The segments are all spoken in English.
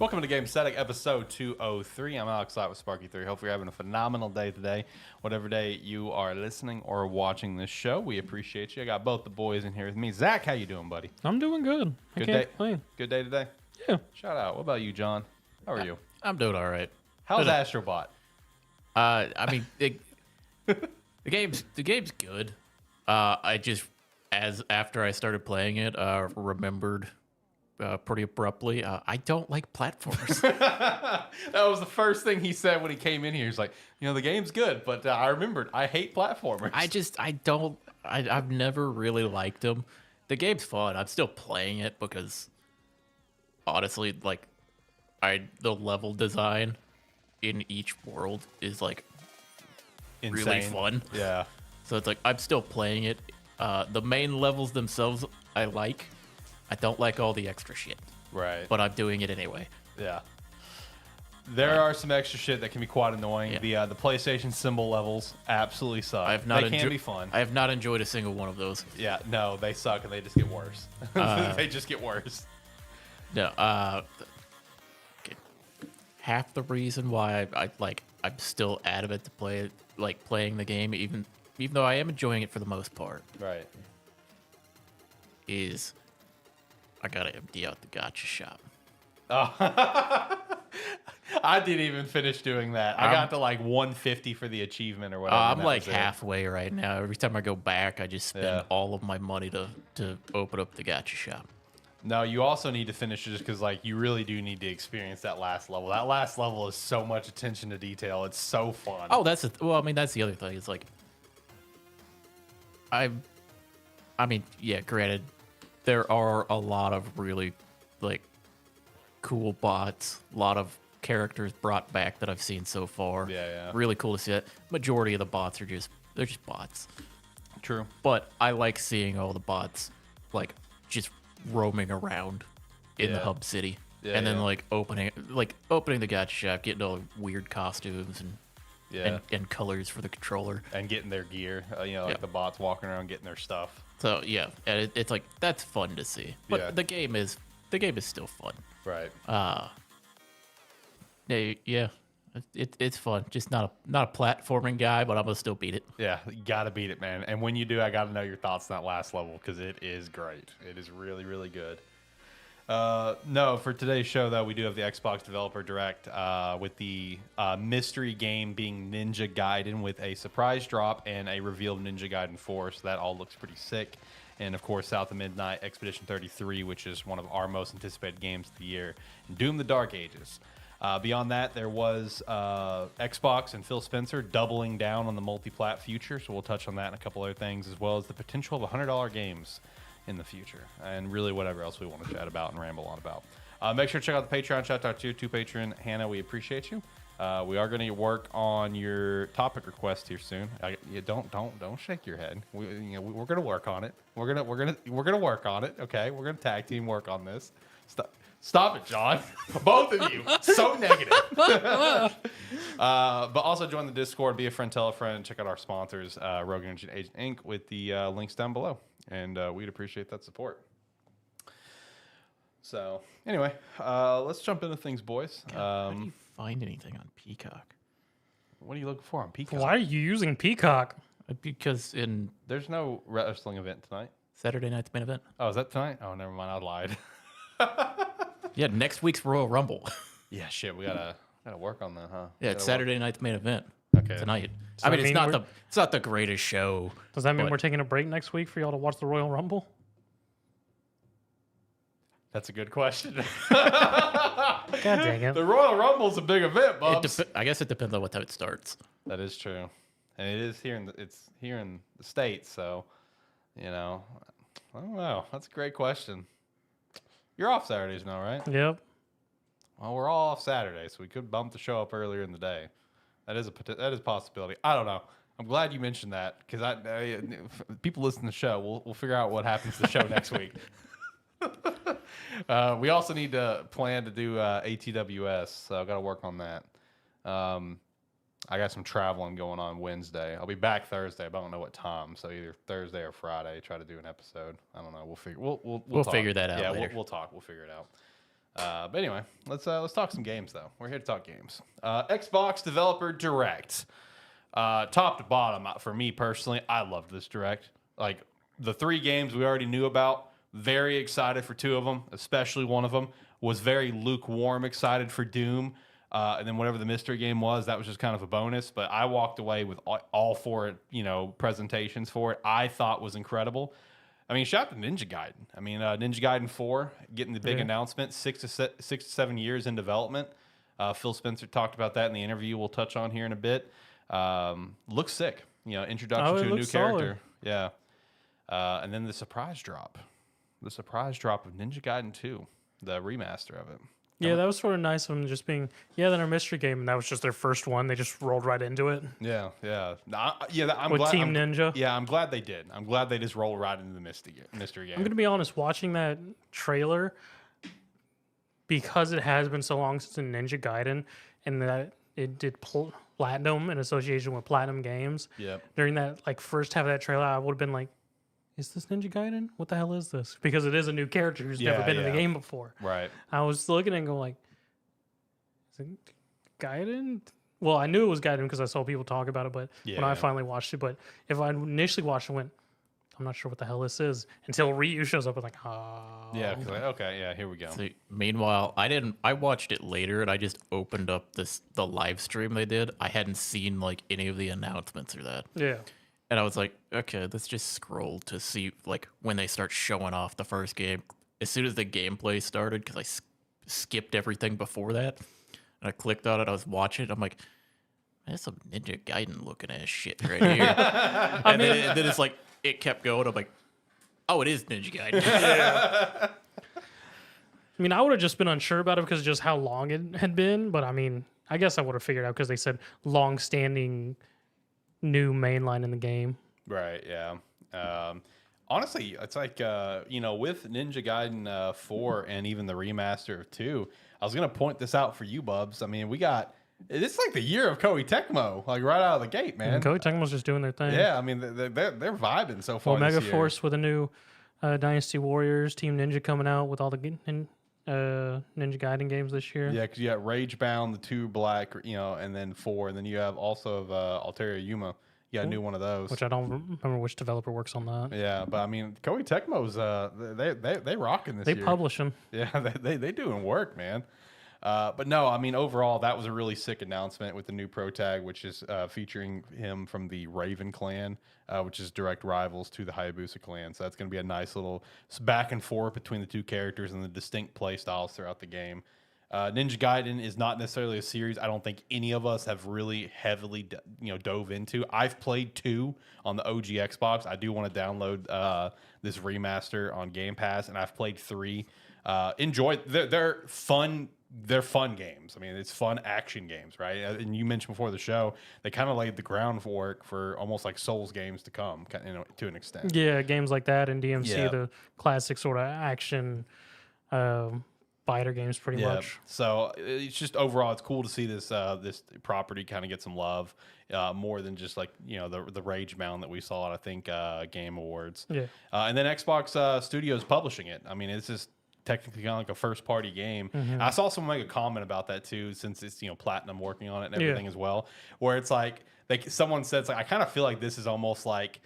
Welcome to Gamesthetic, episode 203. I'm Alex Light with Sparky3. Hope you're having a phenomenal day today. Whatever day you are listening or watching this show, we appreciate you. I got both the boys in here with me. Zach, how you doing, buddy? I'm doing good. Good I can't day. complain. Good day today? Yeah. Shout out. What about you, John? How are you? I'm doing all right. How's Astrobot? I mean, the game's good. I just after I started playing it, remembered pretty abruptly. I don't like platformers. That was the first thing he said when he came in here. He's like, the game's good, but I remembered I hate platformers. I've never really liked them. The game's fun. I'm still playing it because honestly, the level design in each world is Insane. really fun. Yeah. So it's I'm still playing it. The main levels themselves I like. I don't like all the extra shit. Right. But I'm doing it anyway. Yeah. There are some extra shit that can be quite annoying. Yeah. The PlayStation symbol levels absolutely suck. They can be fun. I have not enjoyed a single one of those. Yeah, no, they suck and they just get worse. They just get worse. No, okay. Half the reason why I'm still adamant to play it, playing the game, even though I am enjoying it for the most part, Right. is I gotta empty out the gacha shop. Oh. I didn't even finish doing that. I got to 150 for the achievement or whatever. I'm halfway right now. Every time I go back, I just spend all of my money to open up the gacha shop. No, you also need to finish it just because you really do need to experience that last level. That last level is so much attention to detail. It's so fun. Oh, that's the other thing. It's granted, there are a lot of really cool bots, a lot of characters brought back that I've seen so far. Yeah. Really cool to see that. Majority of the bots are just bots. True. But I like seeing all the bots just roaming around in the hub city. Yeah, and then opening the gacha shop, getting all the weird costumes and colors for the controller. And getting their gear. The bots walking around getting their stuff. So yeah, and it's that's fun to see. But Yeah. the game is still fun. Right. Yeah, it's fun. Just not a platforming guy, but I'm gonna still beat it. Yeah, you gotta beat it, man. And when you do, I gotta know your thoughts on that last level because it is great. It is really, really good. No, for today's show though, we do have the Xbox Developer Direct with the mystery game being Ninja Gaiden with a surprise drop and a revealed Ninja Gaiden 4. So that all looks pretty sick. And of course, South of Midnight Expedition 33, which is one of our most anticipated games of the year, and Doom: The Dark Ages. Beyond that, there was Xbox and Phil Spencer doubling down on the multi-plat future, so we'll touch on that and a couple other things, as well as the potential of $100 games in the future, and really whatever else we want to chat about and ramble on about. Make sure to check out the Patreon. Shout out to your 2 patron, Hannah. We appreciate you. We are going to work on your topic request here soon. Don't shake your head. We're going to work on it. We're gonna work on it. Okay, we're going to tag team work on this. Stop it, John. Both of you. So negative. But also join the Discord, be a friend, tell a friend, check out our sponsors, Rogue Energy and Agent Inc. with the links down below. And we'd appreciate that support. So anyway, let's jump into things, boys. How do you find anything on Peacock? What are you looking for on Peacock? Why are you using Peacock? Because in There's no wrestling event tonight. Saturday night's main event. Oh, is that tonight? Oh, never mind. I lied. Yeah, next week's Royal Rumble. Yeah, shit. We gotta work on that, huh? Yeah, it's Saturday night's main event. Okay. Tonight. So I mean, that it's mean not the greatest show. Does that mean but- we're taking a break next week for y'all to watch the Royal Rumble? That's a good question. God dang it. The Royal Rumble's a big event, Bubs. I guess it depends on what time it starts. That is true, and it is here it's here in the States. So, I don't know. That's a great question. You're off Saturdays now, right? Yep. Well, we're all off Saturday, so we could bump the show up earlier in the day. That is a possibility. I don't know. I'm glad you mentioned that because people listen to the show. We'll figure out what happens to the show next week. We also need to plan to do ATWS, so I've got to work on that. I got some traveling going on Wednesday. I'll be back Thursday, but I don't know what time. So either Thursday or Friday, try to do an episode. I don't know. We'll figure. We'll We'll figure that out Yeah, later. we'll talk. We'll figure it out. But anyway, let's talk some games though. We're here to talk games. Xbox Developer Direct, top to bottom. For me personally, I loved this Direct. Like the 3 games we already knew about. Very excited for 2 of them, especially one of them. Was very lukewarm excited for Doom. And then whatever the mystery game was, that was just kind of a bonus. But I walked away with all 4, presentations for it. I thought was incredible. I mean, shout out to Ninja Gaiden. I mean, Ninja Gaiden 4 getting the big announcement, 6 to 7 years in development. Phil Spencer talked about that in the interview we'll touch on here in a bit. Looks sick. Introduction to a new character. Yeah. And then the surprise drop. The surprise drop of Ninja Gaiden 2, the remaster of it. Yeah, that was sort of nice of them just being, then our mystery game, and that was just their first one. They just rolled right into it. Yeah. I'm with glad, Team Ninja. Yeah, I'm glad they did. I'm glad they just rolled right into the mystery game. I'm going to be honest, watching that trailer, because it has been so long since Ninja Gaiden, and that it did Platinum in association with Platinum Games. Yeah. During that first half of that trailer, I would have been like, is this Ninja Gaiden? What the hell is this? Because it is a new character who's never been in the game before. Right. I was looking and going like, is it Gaiden? Well, I knew it was Gaiden because I saw people talk about it, but when I finally watched it, but if I initially watched it, I'm not sure what the hell this is until Ryu shows up. I'm like, oh. Yeah. Okay. Yeah. Here we go. See, meanwhile, I watched it later, and I just opened up the live stream they did. I hadn't seen any of the announcements or that. Yeah. And I was like, okay, let's just scroll to see when they start showing off the first game. As soon as the gameplay started, because I skipped everything before that, and I clicked on it, I was watching it. I'm like, that's some Ninja Gaiden looking ass shit right here. and then it's it kept going. I'm like, oh, it is Ninja Gaiden. Yeah. I mean, I would have just been unsure about it because of just how long it had been. But I mean, I guess I would have figured out because they said long-standing new mainline in the game. Right, yeah. Honestly, it's with Ninja Gaiden 4 and even the remaster of 2, I was going to point this out for you, Bubs. I mean, it's the year of Koei Tecmo, right out of the gate, man. Koei Tecmo's just doing their thing. Yeah, I mean, they're vibing so far Omega this year. Force with a new Dynasty Warriors, Team Ninja coming out with all the Ninja Gaiden games this year. Yeah, because you got Ragebound, the 2 black, and then 4, and then you have also Alteria Yuma. You got a new one of those. Which I don't remember which developer works on that. Yeah, but I mean, Koei Tecmo's they rocking this year. They publish them. Yeah, they doing work, man. But no, I mean, overall, that was a really sick announcement with the new Pro Tag, which is featuring him from the Raven clan, which is direct rivals to the Hayabusa clan. So that's going to be a nice little back and forth between the 2 characters and the distinct play styles throughout the game. Ninja Gaiden is not necessarily a series I don't think any of us have really heavily dove into. I've played 2 on the OG Xbox. I do want to download this remaster on Game Pass, and I've played 3. Enjoy. They're fun. They're fun games. I mean, it's fun action games, right? And you mentioned before the show, they kind of laid the groundwork for almost like Souls games to come, to an extent. Yeah, games like that and DMC, the classic sort of action fighter games, pretty much. So it's just overall, it's cool to see this this property kind of get some love, more than just the Rage Mound that we saw at I think Game Awards. Yeah, and then Xbox Studios publishing it. I mean, it's just technically kind of like a first party game. Mm-hmm. I saw someone make a comment about that too, since it's Platinum working on it and everything as well, where it's someone said I kind of feel like this is almost like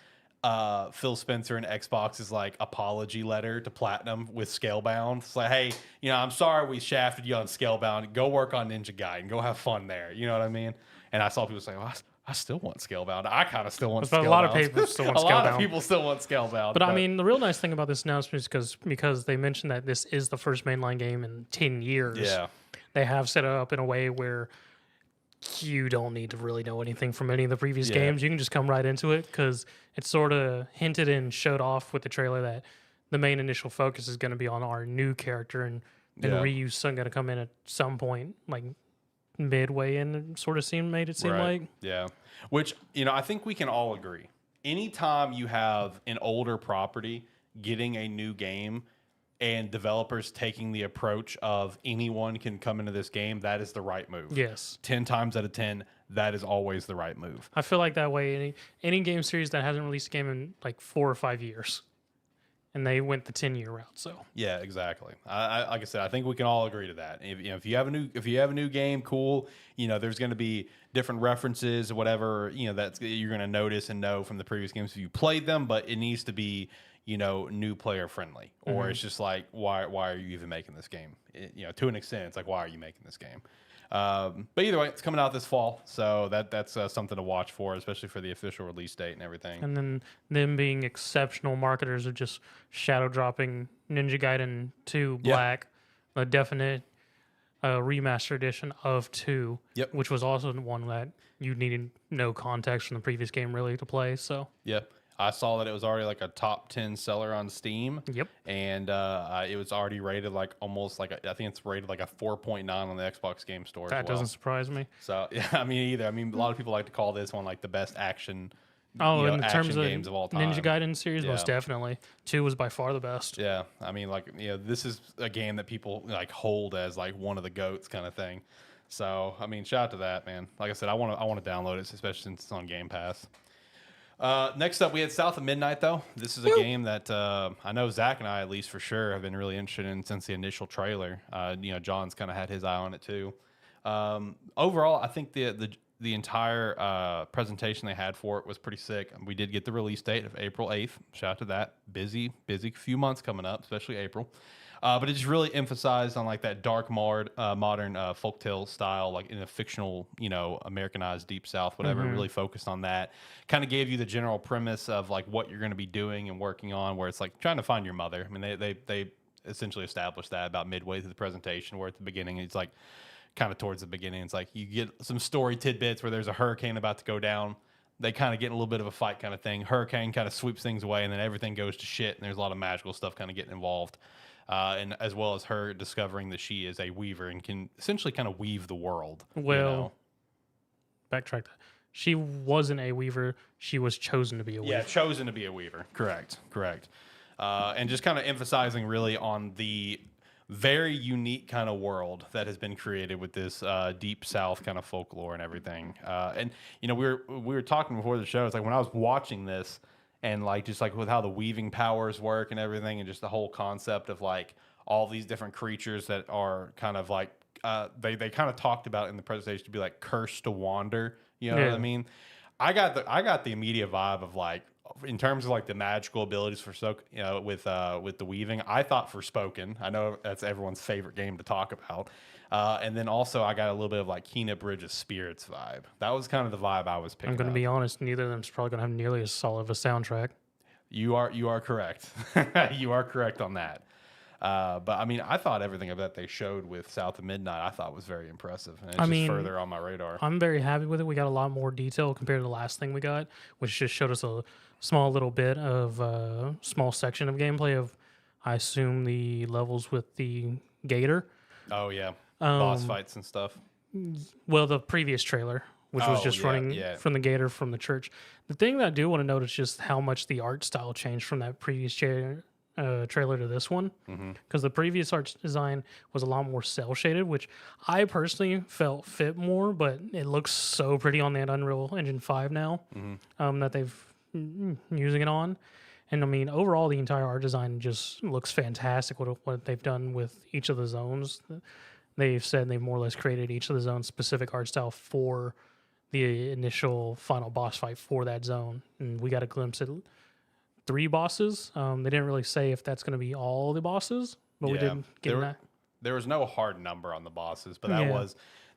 Phil Spencer and Xbox's apology letter to Platinum with Scalebound. It's like, hey, I'm sorry we shafted you on Scalebound. Go work on Ninja Gaiden. Go have fun there. You know what I mean? And I saw people say, well, I still want Scalebound. I kind of still want Scalebound. A lot of people still want Scalebound. A lot of people still want Scalebound. But I mean, the real nice thing about this announcement is because they mentioned that this is the first mainline game in 10 years. Yeah. They have set it up in a way where you don't need to really know anything from any of the previous games. You can just come right into it because it's sort of hinted and showed off with the trailer that the main initial focus is going to be on our new character, and Ryu's going to come in at some point, midway in, sort of made it seem like. Yeah. Which, I think we can all agree. Anytime you have an older property getting a new game and developers taking the approach of anyone can come into this game, that is the right move. Yes. 10 times out of 10, that is always the right move. I feel like that way any game series that hasn't released a game in 4 or 5 years, and they went the 10-year route. So Yeah, exactly. Like I said, I think we can all agree to that. If you have a new game, cool. There's going to be different references or whatever. That you're going to notice and know from the previous games if you played them. But it needs to be new player friendly, or it's just like why are you even making this game? To an extent, it's like why are you making this game? But either way, it's coming out this fall, so that's something to watch for, especially for the official release date and everything. and then them being exceptional marketers of just shadow dropping Ninja Gaiden 2 Black, a definite remaster edition of 2, Yep. which was also one that you needed no context from the previous game really to play. So Yeah. I saw that it was already like a top 10 seller on Steam. Yep. And it was already rated like almost like I think it's rated like a 4.9 on the Xbox Game Store. that doesn't surprise me. So yeah, I mean either. I mean a lot of people like to call this one like the best action. In action terms of games of all time. Ninja Gaiden series, Yeah. most definitely. 2 was by far the best. Yeah, I mean like this is a game that people like hold as like one of the goats kind of thing. So I mean shout out to that, man. Like I said, I want to download it, especially since it's on Game Pass. Next up, we had South of Midnight, though. This is a game that I know Zach and I, at least for sure, have been really interested in since the initial trailer. John's kind of had his eye on it too. Overall, I think the entire presentation they had for it was pretty sick. We did get the release date of April 8th. Shout out to that. Busy few months coming up, especially April. But it just really emphasized on like that dark modern folktale style, like in a fictional, Americanized Deep South, whatever. Really focused on that. Kind of gave you the general premise of like what you're going to be doing and working on, where it's like trying to find your mother. I mean, they essentially established that about midway through the presentation, where at the beginning it's like kind of towards the beginning, it's like you get some story tidbits where there's a hurricane about to go down. They kind of get in a little bit of a fight kind of thing. Hurricane kind of sweeps things away, and then everything goes to shit, and there's a lot of magical stuff kind of getting involved. And as well as her discovering that she is a weaver and can essentially kind of weave the world. Well, backtrack that. She wasn't a weaver. She was chosen to be a weaver. Yeah, chosen to be a weaver. Correct. And just kind of emphasizing really on the very unique kind of world that has been created with this Deep South kind of folklore and everything. And we were talking before the show. It's like when I was watching this, and like just like with how the weaving powers work and everything, and just the whole concept of like all these different creatures that are kind of like they kind of talked about in the presentation to be like cursed to wander. You know what I mean? I got the immediate vibe of like in terms of like the magical abilities for with the weaving. I thought Forspoken. I know that's everyone's favorite game to talk about. And then also I got a little bit of like Kena Bridge of Spirits vibe. That was kind of the vibe I was picking up. I'm going to be honest, neither of them's probably going to have nearly as solid of a soundtrack. You are correct. You are correct on that. But I mean, I thought everything that they showed with South of Midnight, I thought was very impressive. And it's just further on my radar. I'm very happy with it. We got a lot more detail compared to the last thing we got, which just showed us a small little bit of small section of gameplay of, I assume, the levels with the gator. Oh yeah. Boss fights and stuff. Well, the previous trailer, which was just running from the gator from the church. The thing that I do want to note is just how much the art style changed from that previous trailer to this one. Because the previous art design was a lot more cell shaded, which I personally felt fit more, but it looks so pretty on that Unreal Engine 5 now that they've using it on. And I mean, overall, the entire art design just looks fantastic. What they've done with each of the zones. They've said they've more or less created each of the zones specific art style for the initial final boss fight for that zone. And we got a glimpse at 3 bosses. They didn't really say if that's going to be all the bosses, but we did get that. There was no hard number on the bosses, but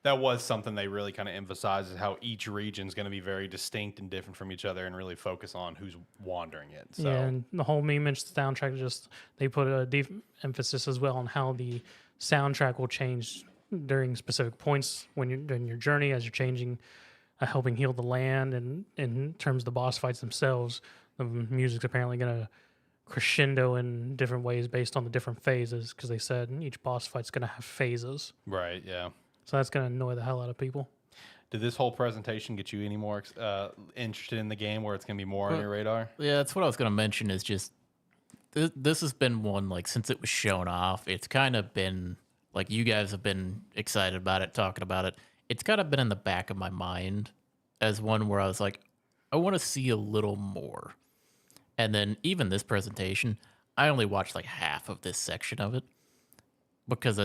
that was something they really kind of emphasized, is how each region is going to be very distinct and different from each other, and really focus on who's wandering it. So. Yeah, and the whole meme soundtrack, just they put a deep emphasis as well on how the soundtrack will change during specific points when you're during your journey as you're changing, helping heal the land, and in terms of the boss fights themselves, the music's apparently going to crescendo in different ways based on the different phases, because they said each boss fight's going to have phases. Right. Yeah. So that's going to annoy the hell out of people. Did this whole presentation get you any more interested in the game, where it's going to be more on your radar? Yeah, that's what I was going to mention. Is just this has been one, like, since it was shown off, it's kind of been like, you guys have been excited about it, talking about it. It's kind of been in the back of my mind as one where I was like, I want to see a little more. And then even this presentation, I only watched like half of this section of it because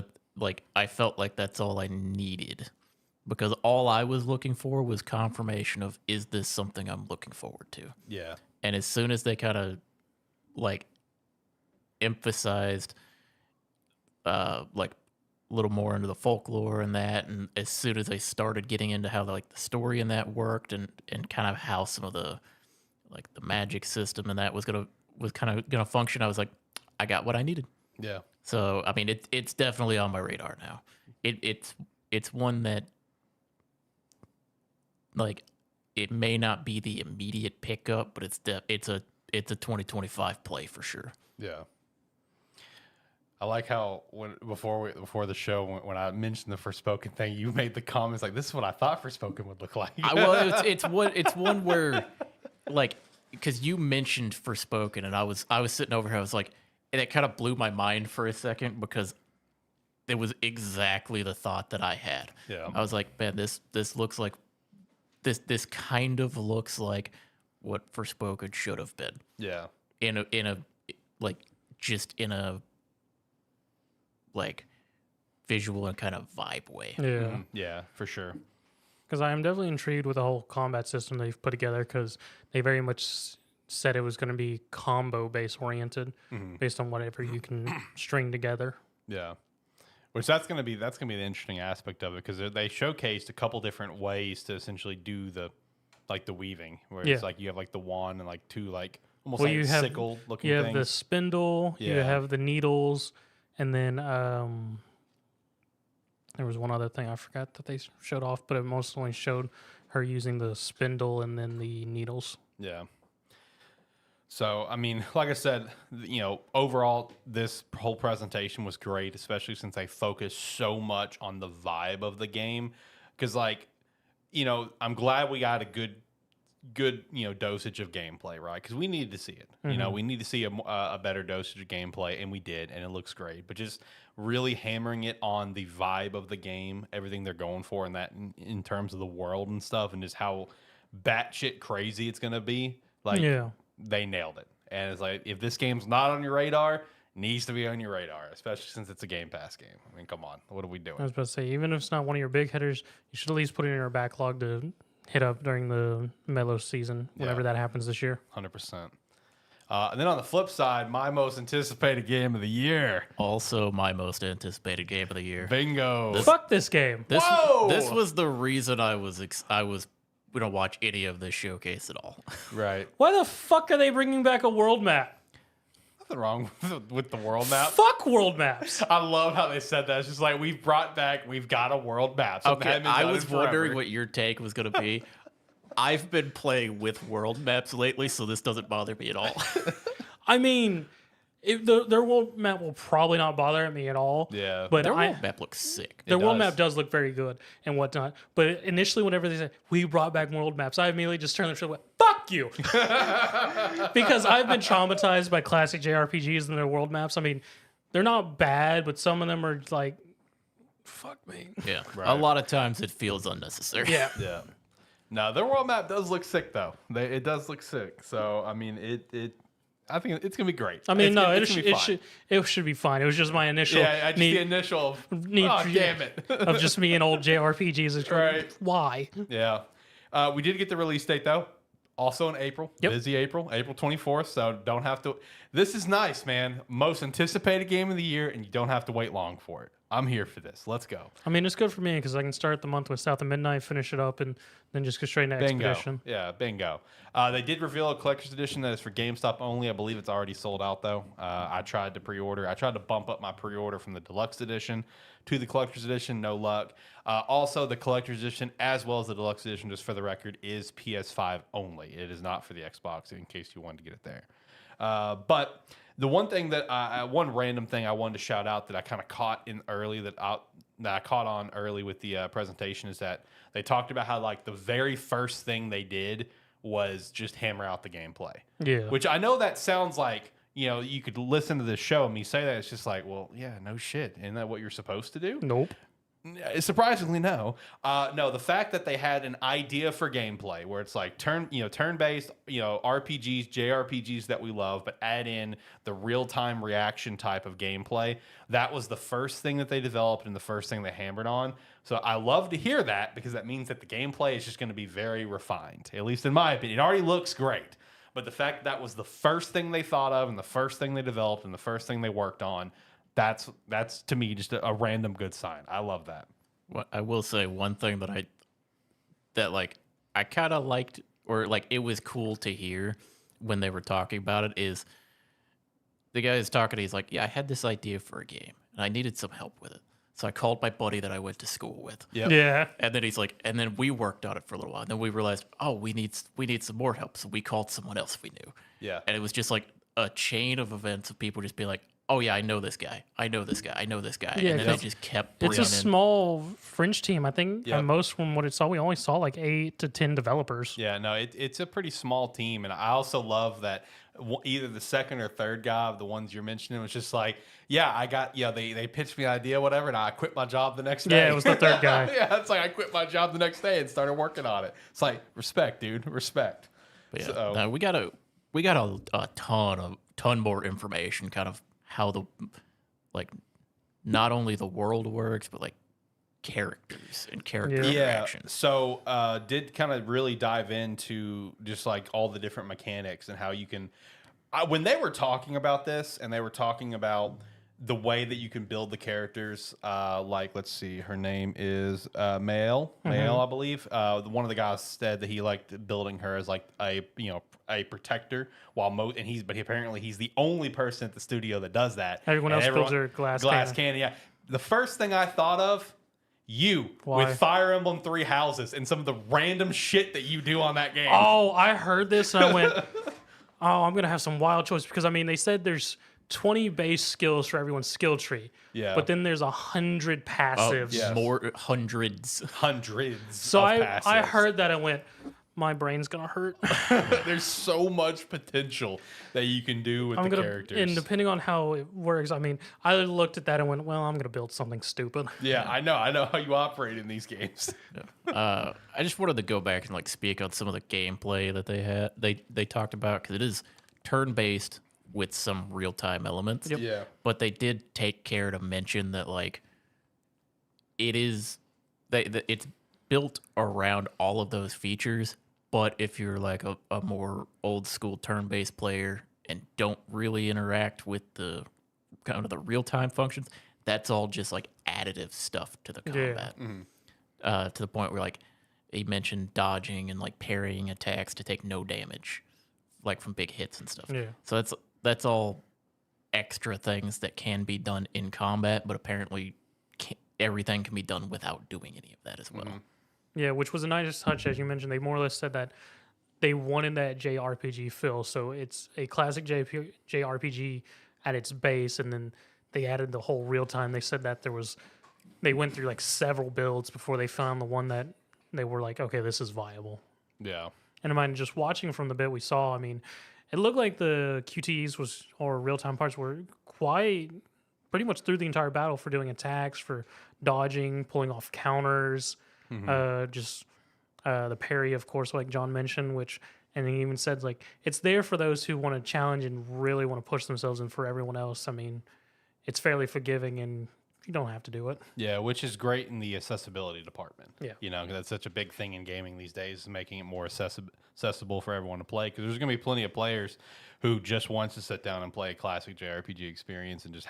I felt like that's all I needed. Because all I was looking for was confirmation of, is this something I'm looking forward to? Yeah. And as soon as they kind of like emphasized like a little more into the folklore and that, and as soon as they started getting into how like the story in that worked and kind of how some of the like the magic system and that was kind of gonna function, I was like, I got what I needed. Yeah. So I mean, it's definitely on my radar now. It's one that, like, it may not be the immediate pickup, but it's a 2025 play for sure. Yeah. I like how before the show when I mentioned the Forspoken thing, you made the comments like, "This is what I thought Forspoken would look like." Well, it's one where, like, because you mentioned Forspoken, and I was sitting over here, I was like, and it kind of blew my mind for a second because it was exactly the thought that I had. Yeah. I was like, man, this looks like this kind of looks like what Forspoken should have been. Yeah. In a like visual and kind of vibe way. Yeah. Yeah, for sure. Because I am definitely intrigued with the whole combat system they've put together, because they very much said it was going to be combo base oriented, based on whatever you can string together. Yeah. Which that's gonna be the interesting aspect of it, because they showcased a couple different ways to essentially do the weaving, where it's like you have like the wand and like two like almost like you have, sickle looking you have things. the spindle, you Yeah. have the needles, and then there was one other thing I forgot that they showed off, but it mostly showed her using the spindle and then the needles. Yeah. So, I mean, like I said, overall, this whole presentation was great, especially since they focused so much on the vibe of the game. Because, I'm glad we got a good dosage of gameplay, right? Because we needed to see it. We need to see a better dosage of gameplay, and we did, and it looks great. But just really hammering it on the vibe of the game, everything they're going for, and that in terms of the world and stuff, and just how batshit crazy it's going to be. They nailed it. And it's like, if this game's not on your radar, it needs to be on your radar, especially since it's a Game Pass game. I mean, come on. What are we doing? I was about to say, even if it's not one of your big hitters, you should at least put it in your backlog to hit up during the Melo season, whenever that happens this year. 100%. And then on the flip side, my most anticipated game of the year. Also my most anticipated game of the year. Bingo. Fuck this game. This Whoa! was the reason I was we don't watch any of this showcase at all. Right. Why the fuck are they bringing back a world map? Nothing wrong with the world map. Fuck world maps. I love how they said that. It's just like, we've got a world map. So Okay, I was wondering what your take was going to be. I've been playing with world maps lately, so this doesn't bother me at all. I mean, their world map will probably not bother me at all. Yeah. But Their world map looks sick. their world does. map does look very good and whatnot. But initially, whenever they said, we brought back world maps, I immediately just turned and went, fuck you. Because I've been traumatized by classic JRPGs and their world maps. I mean, they're not bad, but some of them are like, fuck me. Yeah. Right. A lot of times it feels unnecessary. Yeah. Yeah. No, their world map does look sick, though. It does look sick. So, I mean, I think it's gonna be great. I mean, it should be fine. It was just my initial Yeah, just the initial. Damn it! of just me and old JRPGs. It's Right. Why? Yeah, we did get the release date though. Also in April. Yep. Busy April 24th. So don't have to. This is nice, man. Most anticipated game of the year, and you don't have to wait long for it. I'm here for this. Let's go. I mean, it's good for me because I can start the month with South of Midnight, finish it up, and then just go straight into Bingo. Expedition. Yeah, bingo. They did reveal a collector's edition that is for GameStop only. I believe it's already sold out, though. I tried to pre-order. I tried to bump up my pre-order from the deluxe edition to the collector's edition. No luck. Also, the collector's edition, as well as the deluxe edition, just for the record, is PS5 only. It is not for the Xbox, in case you wanted to get it there. But the one thing that one random thing I wanted to shout out that I kind of caught in early that I caught on early with the presentation is that they talked about how like the very first thing they did was just hammer out the gameplay. Yeah. Which I know that sounds like, you could listen to this show and me say that. It's just like, well, yeah, no shit. Isn't that what you're supposed to do? Nope. Surprisingly, no. No, the fact that they had an idea for gameplay where it's like turn-based, RPGs, JRPGs that we love, but add in the real-time reaction type of gameplay. That was the first thing that they developed and the first thing they hammered on. So I love to hear that because that means that the gameplay is just going to be very refined, at least in my opinion. It already looks great, but the fact that was the first thing they thought of and the first thing they developed and the first thing they worked on, that's to me just a random good sign. I love that. Well, I will say one thing that I kind of liked, or like it was cool to hear when they were talking about it, is the guy is talking. He's like, "Yeah, I had this idea for a game, and I needed some help with it. So I called my buddy that I went to school with. Yep. Yeah. And then he's like, and then we worked on it for a little while. And then we realized, oh, we need some more help. So we called someone else we knew. Yeah. And it was just like a chain of events of people just being like, oh yeah, I know this guy. I know this guy. I know this guy. Yeah, and then they 'cause just kept It's bringing a in. small fringe team. I think Yep. at most from what it saw, we only saw like 8 to 10 developers. Yeah, no, it's a pretty small team, and I also love that either the second or third guy of the ones you're mentioning was just like, yeah, I got, they pitched me an idea, whatever, and I quit my job the next day. Yeah, it was the third guy. Yeah, it's like I quit my job the next day and started working on it. It's like respect, dude, respect. But yeah, So- no, we got a ton more information, kind of how the like not only the world works, but like characters and character Yeah. interactions. So did kind of really dive into just like all the different mechanics and how you can. When they were talking about this and they were talking about the way that you can build the characters, like let's see, her name is Male, I believe. One of the guys said that he liked building her as like a protector, but apparently he's the only person at the studio that does that. Everyone And else builds her glass cannon. Yeah. The first thing I thought of. Why? With Fire Emblem 3 houses and some of the random shit that you do on that game. Oh, I heard this and I went, oh, I'm going to have some wild choices because, I mean, they said there's 20 base skills for everyone's skill tree. Yeah. But then there's 100 passives. yeah. More hundreds. Hundreds. So of I passives. heard that and went, my brain's going to hurt. There's so much potential that you can do with the characters. And depending on how it works, I mean, I looked at that and went, well, I'm going to build something stupid. Yeah, I know how you operate in these games. I just wanted to go back and like speak on some of the gameplay that they had. They talked about because it is turn based with some real time elements. Yep. Yeah. But they did take care to mention that like it is it's built around all of those features. But if you're like a more old school turn based player and don't really interact with the kind of the real time functions, that's all just like additive stuff to the combat. To the point where like he mentioned dodging and like parrying attacks to take no damage, like from big hits and stuff. Yeah. So that's all extra things that can be done in combat, but apparently everything can be done without doing any of that as well. Yeah, which was a nice touch, as you mentioned. They more or less said that they wanted that JRPG feel. So it's a classic JRPG at its base, and then they added the whole real time. They said that they went through like several builds before they found the one that they were like, okay, this is viable. Yeah. And I mean, just watching from the bit we saw, I mean, it looked like the QTEs or real time parts were quite pretty much through the entire battle for doing attacks, for dodging, pulling off counters. The parry, of course, like John mentioned, and he even said like it's there for those who want to challenge and really want to push themselves, and for everyone else, I mean, it's fairly forgiving and you don't have to do it. Yeah, which is great in the accessibility department. Yeah. 'Cause that's such a big thing in gaming these days, is making it more accessible for everyone to play. Because there's going to be plenty of players who just wants to sit down and play a classic JRPG experience and just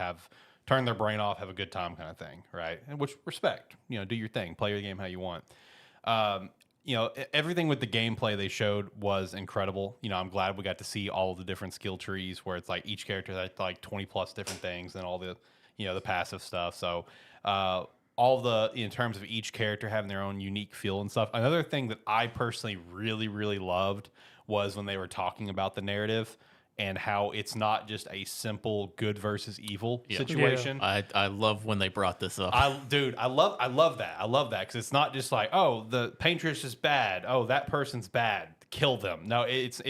turn their brain off, have a good time kind of thing, right? And which respect, do your thing, play your game how you want. Everything with the gameplay they showed was incredible. I'm glad we got to see all of the different skill trees where it's like each character had like 20 plus different things and all the, the passive stuff. So, in terms of each character having their own unique feel and stuff. Another thing that I personally really, really loved was when they were talking about the narrative and how it's not just a simple good versus evil situation. I love when they brought this up. I love that. I love that because it's not just like, oh, the paintress is bad. Oh, that person's bad. Kill them. No, it's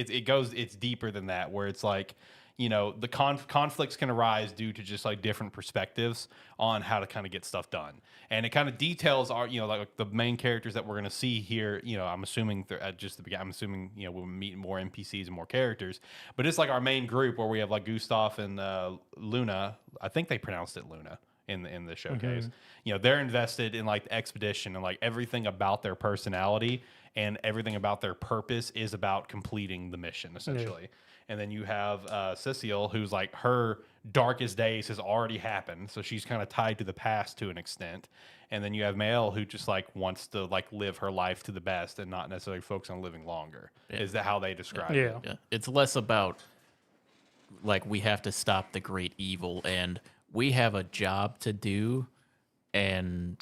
deeper than that. Where it's like, you know, the conflicts can arise due to just like different perspectives on how to kind of get stuff done. And it kind of details our, you know, like the main characters that we're going to see here. You know, I'm assuming at just the beginning, I'm assuming, you know, we'll meet more NPCs and more characters, but it's like our main group where we have like Gustav and Luna. I think they pronounced it Luna in the showcase. You know, they're invested in like the expedition, and like everything about their personality and everything about their purpose is about completing the mission essentially. And then you have Cecile, who's like her darkest days has already happened, so she's kind of tied to the past to an extent. And then you have Mael, who just like wants to like live her life to the best and not necessarily focus on living longer. Is that how they describe it? Yeah, it's less about like we have to stop the great evil and we have a job to do, and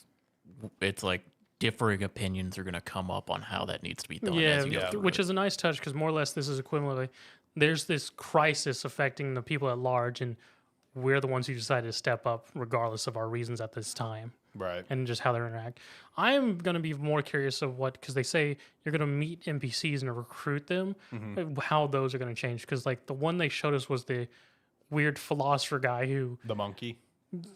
it's like differing opinions are going to come up on how that needs to be done. As you go through which it. is a nice touch because more or less this is equivalently there's this crisis affecting the people at large, and we're the ones who decided to step up regardless of our reasons at this time. Right. And just how they interact. I'm going to be more curious of what, because they say you're going to meet NPCs and recruit them, how those are going to change. Because like the one they showed us was the weird philosopher guy who, The monkey.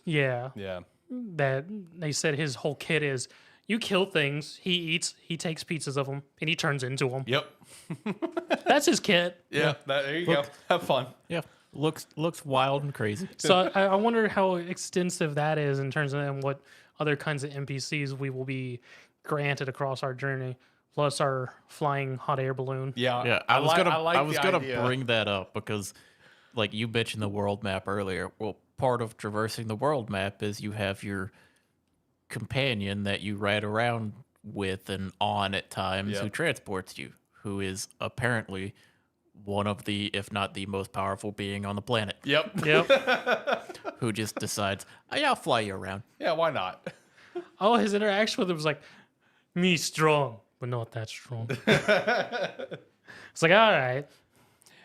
yeah, Yeah. that they said his whole kit is you kill things, he eats, he takes pizzas of them, and he turns into them. Yep. That's his kit. Yeah. There you go. Have fun. Yeah, looks wild and crazy. So I wonder how extensive that is in terms of and what other kinds of NPCs we will be granted across our journey, plus our flying hot air balloon. Yeah. Yeah, I was gonna idea. bring that up because, like you mentioned the world map earlier. Well, part of traversing the world map is you have your companion that you ride around with and on at times who transports you, who is apparently one of the, if not the most powerful being on the planet, Yep. Yep. who just decides, yeah, I'll fly you around. Yeah, why not? Oh, his interaction with him was like, me strong, but not that strong. It's like, all right.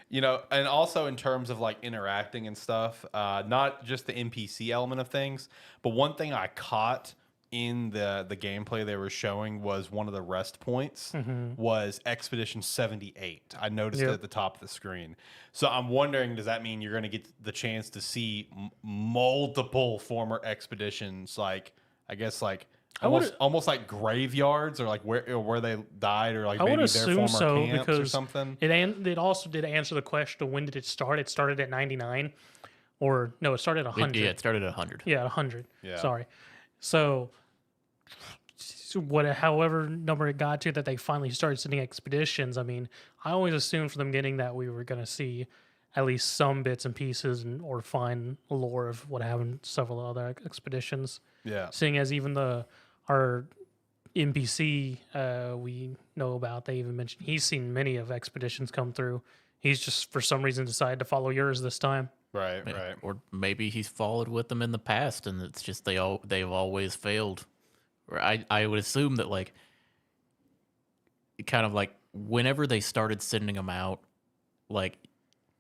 You know, and also in terms of like interacting and stuff, not just the NPC element of things, but one thing I caught in the gameplay they were showing was one of the rest points was Expedition 78. I noticed it at the top of the screen. So I'm wondering, does that mean you're going to get the chance to see multiple former expeditions, like I guess like almost like graveyards or like where they died, or like I would maybe their assume former so camps because or something? it also did answer the question of when did it start? It started at 99, or no, it started at 100. Yeah, it started at 100. Yeah, 100. Yeah. Sorry. So however number it got to that they finally started sending expeditions. I mean, I always assumed from the beginning that we were going to see at least some bits and pieces or find lore of what happened to several other expeditions. Yeah. Seeing as even our NPC we know about, they even mentioned he's seen many of expeditions come through. He's just for some reason decided to follow yours this time. Right. Yeah. Right. Or maybe he's followed with them in the past, and it's just they've always failed. Or I would assume that like, kind of like whenever they started sending them out, like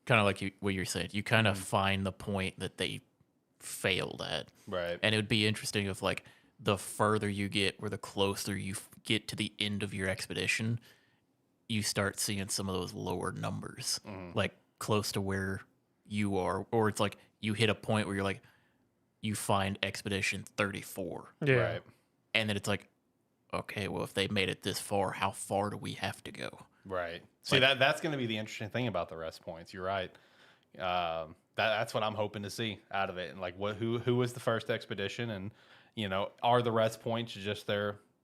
kind of like what you're saying, you kind of find the point that they failed at. Right. And it would be interesting if like the further you get, or the closer you get to the end of your expedition, you start seeing some of those lower numbers, like close to where you are, or it's like you hit a point where you're like, you find expedition 34. Yeah. Right. And then it's like, okay, well, if they made it this far, how far do we have to go? Right. See, that's going to be the interesting thing about the rest points. You're right. That's what I'm hoping to see out of it. And like, who was the first expedition, and you know, are the rest points just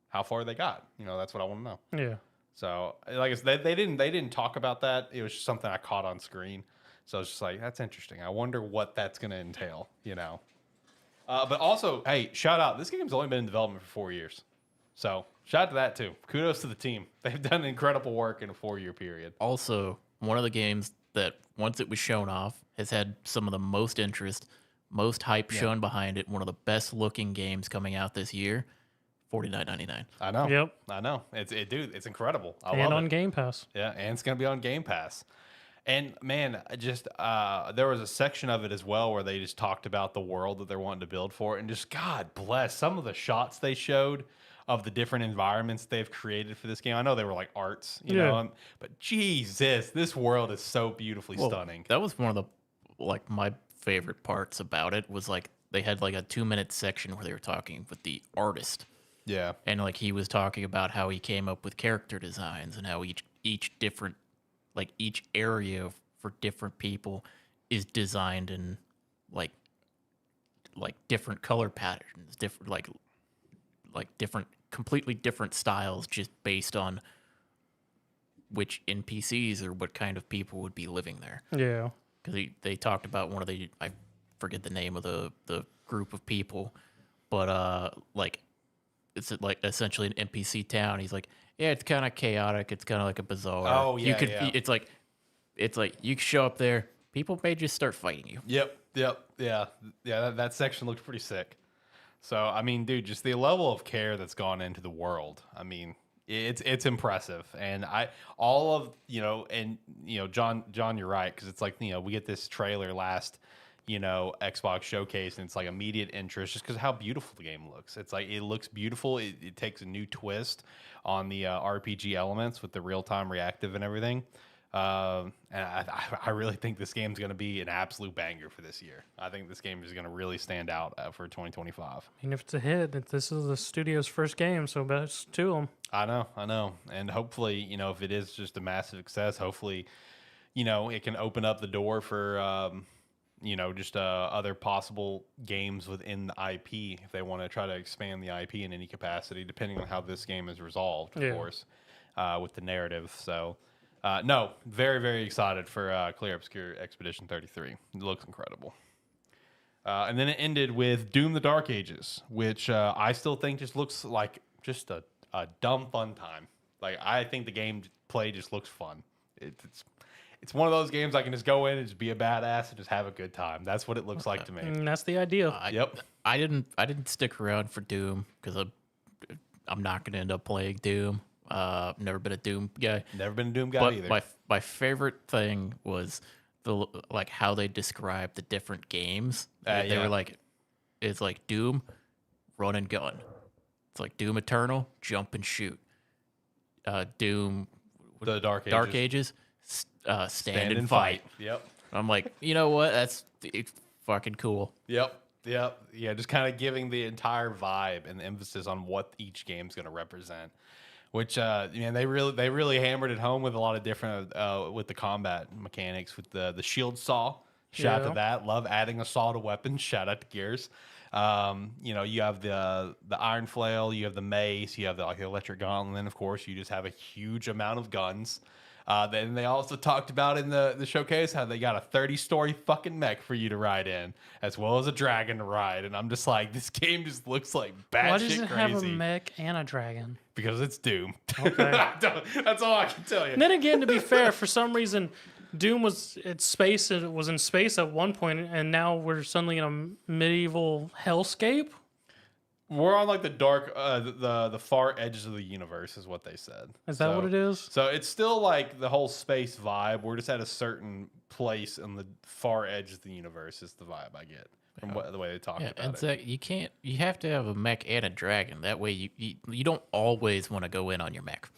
how far they got? You know, that's what I want to know. Yeah. So, like I said, they didn't talk about that. It was just something I caught on screen. So it's just like, that's interesting. I wonder what that's going to entail. You know. But also, hey, shout out. This game's only been in development for 4 years. So shout out to that too. Kudos to the team. They've done incredible work in a 4-year period. Also, one of the games that once it was shown off has had some of the most interest, most hype shown behind it. One of the best looking games coming out this year. $49.99. I know. Yep. I know. Dude, it's incredible. I And love on it. Game Pass. Yeah, and it's gonna be on Game Pass. And man, just there was a section of it as well where they just talked about the world that they're wanting to build for it, and just God bless some of the shots they showed of the different environments they've created for this game. I know they were like arts, you know, but Jesus, this world is so beautifully stunning. That was one of like my favorite parts about it was like they had like a 2-minute section where they were talking with the artist. Yeah. And like he was talking about how he came up with character designs and how each different like each area for different people is designed in like different color patterns, different like different completely different styles just based on which NPCs or what kind of people would be living there. Yeah. Because they talked about one of the I forget the name of the group of people, but like it's like essentially an NPC town. He's like, yeah, it's kind of chaotic. It's kind of like a bazaar. Oh, yeah, you could. yeah. It's like you could show up there. People may just start fighting you. Yep. Yeah. That section looked pretty sick. So I mean, dude, just the level of care that's gone into the world. I mean, it's impressive, and John, you're right, because it's like we get this trailer last Xbox showcase, and it's like immediate interest just because how beautiful the game looks. It's like it looks beautiful. It takes a new twist on the RPG elements with the real time reactive and everything. And I really think this game's going to be an absolute banger for this year. I think this game is going to really stand out for 2025. And if it's a hit, this is the studio's first game, so best to them. I know. And hopefully, if it is just a massive success, hopefully, it can open up the door for, just other possible games within the IP if they want to try to expand the IP in any capacity, depending on how this game is resolved, of course, with the narrative. So, no, very, very excited for Clear Obscure Expedition 33. It looks incredible. And then it ended with Doom the Dark Ages, which I still think just looks like just a dumb fun time. Like, I think the game play just looks fun. It's one of those games I can just go in and just be a badass and just have a good time. That's what it looks like to me. And that's the idea. Yep. I didn't stick around for Doom because I'm not going to end up playing Doom. Never been a Doom guy. Never been a Doom guy but either. My favorite thing was how they described the different games. They were like, it's like Doom, run and gun. It's like Doom Eternal, jump and shoot. Doom, the Dark Ages, stand and fight. Yep. I'm like, you know what? It's fucking cool. Yep. Yeah, just kind of giving the entire vibe and the emphasis on what each game's going to represent. Which they really hammered it home with a lot of different with the combat mechanics with the shield saw. Shout out to that. Love adding a saw to weapons. Shout out to Gears. You have the iron flail, you have the mace, you have the electric gauntlet, and then of course you just have a huge amount of guns. Then they also talked about in the showcase how they got a 30-story fucking mech for you to ride in, as well as a dragon to ride. And I'm just like, this game just looks like batshit crazy. Why does it have a mech and a dragon? Because it's Doom. Okay. That's all I can tell you. And then again, to be fair, for some reason, Doom was in space at one point, and now we're suddenly in a medieval hellscape. We're on like the dark, the far edges of the universe, is what they said. Is that what it is? So it's still like the whole space vibe. We're just at a certain place in the far edge of the universe. Is the vibe I get from the way they talk about and it. Zach, you have to have a mech and a dragon. That way you don't always want to go in on your mech.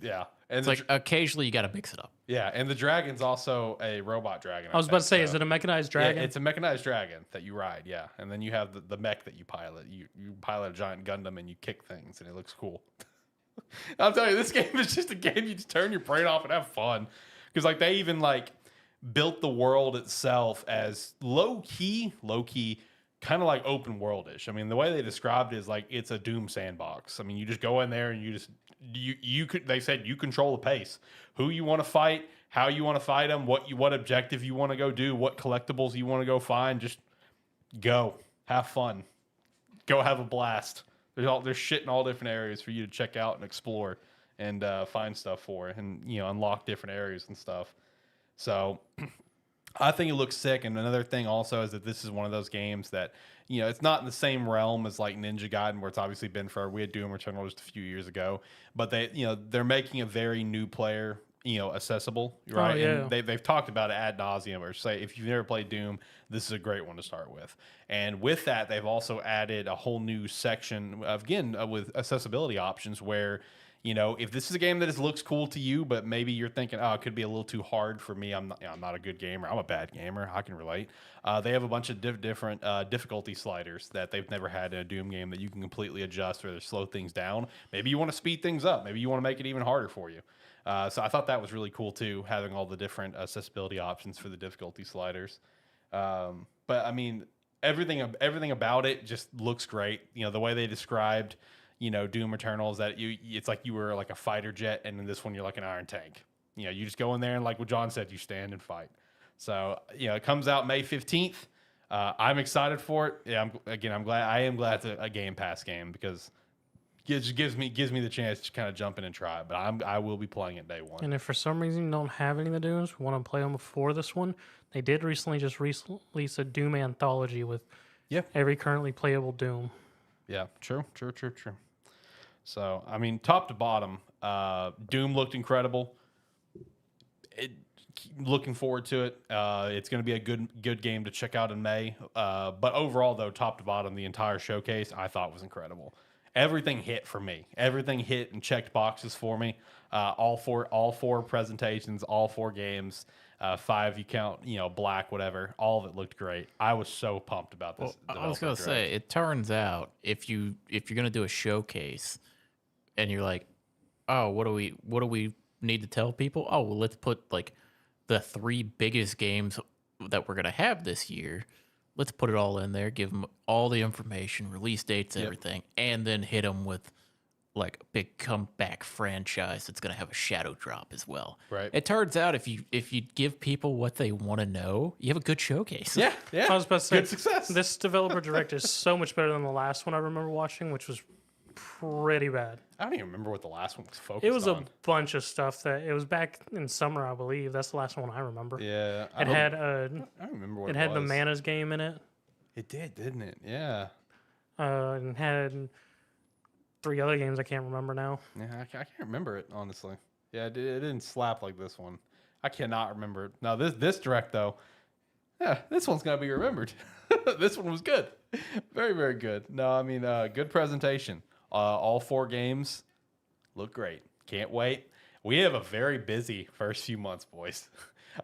Yeah, and it's like occasionally you got to mix it up. Yeah, and the dragon's also a robot dragon. I was about to say, is it a mechanized dragon? Yeah, it's a mechanized dragon that you ride, yeah. And then you have the mech that you pilot. You pilot a giant Gundam and you kick things, and it looks cool. I'll tell you, this game is just a game you just turn your brain off and have fun. Because like they even like built the world itself as low key, kind of like open worldish. I mean, the way they described it is like it's a Doom sandbox. I mean, you just go in there and they said you control the pace. Who you want to fight, how you want to fight them, what objective you want to go do, what collectibles you want to go find. Just go, have fun, go have a blast. There's shit in all different areas for you to check out and explore and find stuff for, and unlock different areas and stuff. So I think it looks sick. And another thing also is that this is one of those games that, it's not in the same realm as like Ninja Gaiden, where it's obviously been for, we had Doom Eternal just a few years ago, but they're making a very new player, accessible, right? Oh, yeah. And they've talked about it ad nauseum, or say, if you've never played Doom, this is a great one to start with. And with that, they've also added a whole new section, again, with accessibility options where, if this is a game that looks cool to you, but maybe you're thinking, oh, it could be a little too hard for me. I'm not a good gamer. I'm a bad gamer. I can relate. They have a bunch of different difficulty sliders that they've never had in a Doom game that you can completely adjust or slow things down. Maybe you want to speed things up. Maybe you want to make it even harder for you. So I thought that was really cool too, having all the different accessibility options for the difficulty sliders. But I mean, everything about it just looks great. The way they described, Doom Eternal is that it's like you were like a fighter jet, and in this one you're like an iron tank. You just go in there and like what John said, you stand and fight. So it comes out May 15th. I'm excited for it. Yeah, I'm glad. I am glad it's a Game Pass game because it just gives me the chance to kind of jump in and try it. But I will be playing it day one. And if for some reason you don't have any of the Dooms, want to play them before this one, they did recently just release a Doom anthology with every currently playable Doom. Yeah, true. So, I mean, top to bottom, Doom looked incredible. Looking forward to it. It's going to be a good game to check out in May. But overall, though, top to bottom, the entire showcase I thought was incredible. Everything hit for me. Everything hit and checked boxes for me. All four presentations, all 4 games. 5 you count, Black, whatever. All of it looked great. I was so pumped about this. Well, I was gonna say, it turns out if you're gonna do a showcase, and you're like, oh, what do we need to tell people? Oh, well, let's put like the 3 biggest games that we're gonna have this year. Let's put it all in there, give them all the information, release dates, everything, and then hit them with like a big comeback franchise that's going to have a shadow drop as well. Right. It turns out if you give people what they want to know, you have a good showcase. Yeah. I was about to say, good success. This developer direct is so much better than the last one I remember watching, which was pretty bad. I don't even remember what the last one was focused on. It was a bunch of stuff that it was back in summer, I believe. That's the last one I remember. Yeah. I don't remember what it had the Manas game in it. It did, didn't it? Yeah. And had 3 other games I can't remember now. Yeah, I can't remember it, honestly. Yeah, it didn't slap like this one. I cannot remember it. Now, this direct, though, yeah, this one's going to be remembered. This one was good. Very, very good. No, I mean, good presentation. All 4 games look great. Can't wait. We have a very busy first few months, boys.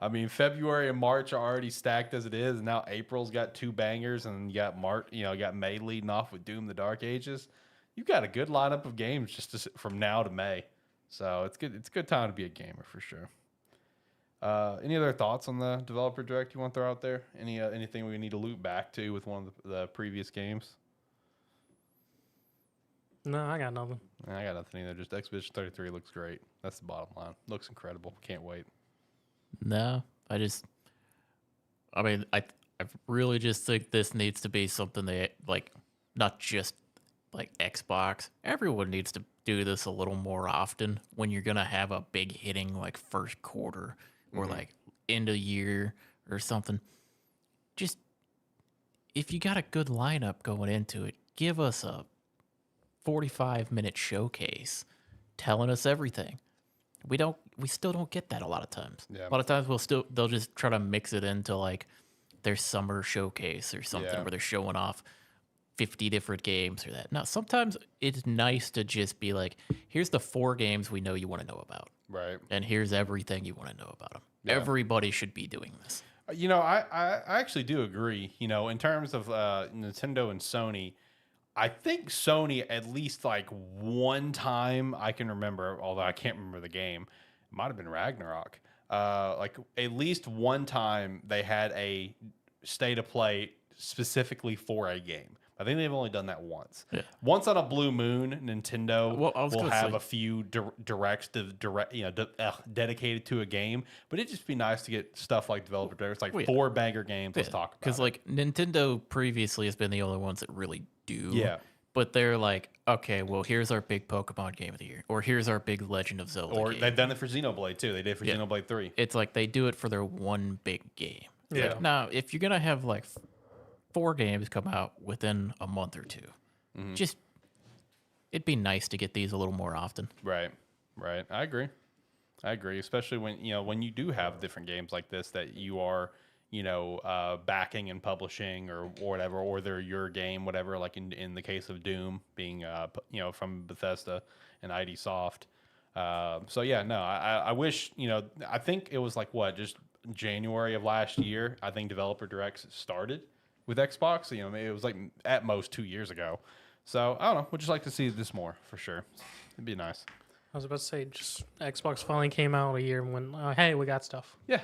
I mean, February and March are already stacked as it is, and now April's got 2 bangers, and you got May leading off with Doom: The Dark Ages. You've got a good lineup of games from now to May, so it's good. It's a good time to be a gamer for sure. Any other thoughts on the developer direct you want to throw out there? Anything we need to loop back to with one of the previous games? No, I got nothing. I got nothing either. Just Expedition 33 looks great. That's the bottom line. Looks incredible. Can't wait. No, I really just think this needs to be something they like, not just like Xbox. Everyone needs to do this a little more often when you're gonna have a big hitting like first quarter or like end of year or something. Just if you got a good lineup going into it, give us a 45-minute showcase telling us everything. We still don't get that a lot of times. Yeah. A lot of times they'll just try to mix it into like their summer showcase or something where they're showing off 50 different games or that. Now, sometimes it's nice to just be like, here's the 4 games we know you want to know about. Right. And here's everything you want to know about them. Yeah. Everybody should be doing this. I actually do agree. In terms of Nintendo and Sony, I think Sony, at least like one time I can remember, although I can't remember the game, it might have been Ragnarok. Like at least one time they had a state of play specifically for a game. I think they've only done that once. Yeah. Once on a blue moon, Nintendo will have a few directs dedicated to a game. But it'd just be nice to get stuff like developer directs, like 4 banger games. Let's talk about it. Because like Nintendo previously has been the only ones that really do. Yeah. But they're like, okay, well, here's our big Pokemon game of the year, or here's our big Legend of Zelda. Or game. they've done it for Xenoblade too. They did it for Xenoblade 3. It's like they do it for their one big game. Yeah. Like, now, if you're gonna have like 4 games come out within a month or 2, just it'd be nice to get these a little more often. Right. I agree. Especially when you do have different games like this that you are backing and publishing or whatever, or they're your game, whatever. Like in the case of Doom being, from Bethesda and ID Soft. So yeah, no, I wish, I think it was like just January of last year. I think Developer Directs started with Xbox. It was like at most 2 years ago. So I don't know. We'd just like to see this more for sure. It'd be nice. I was about to say, just Xbox finally came out a year when, hey, we got stuff. Yeah.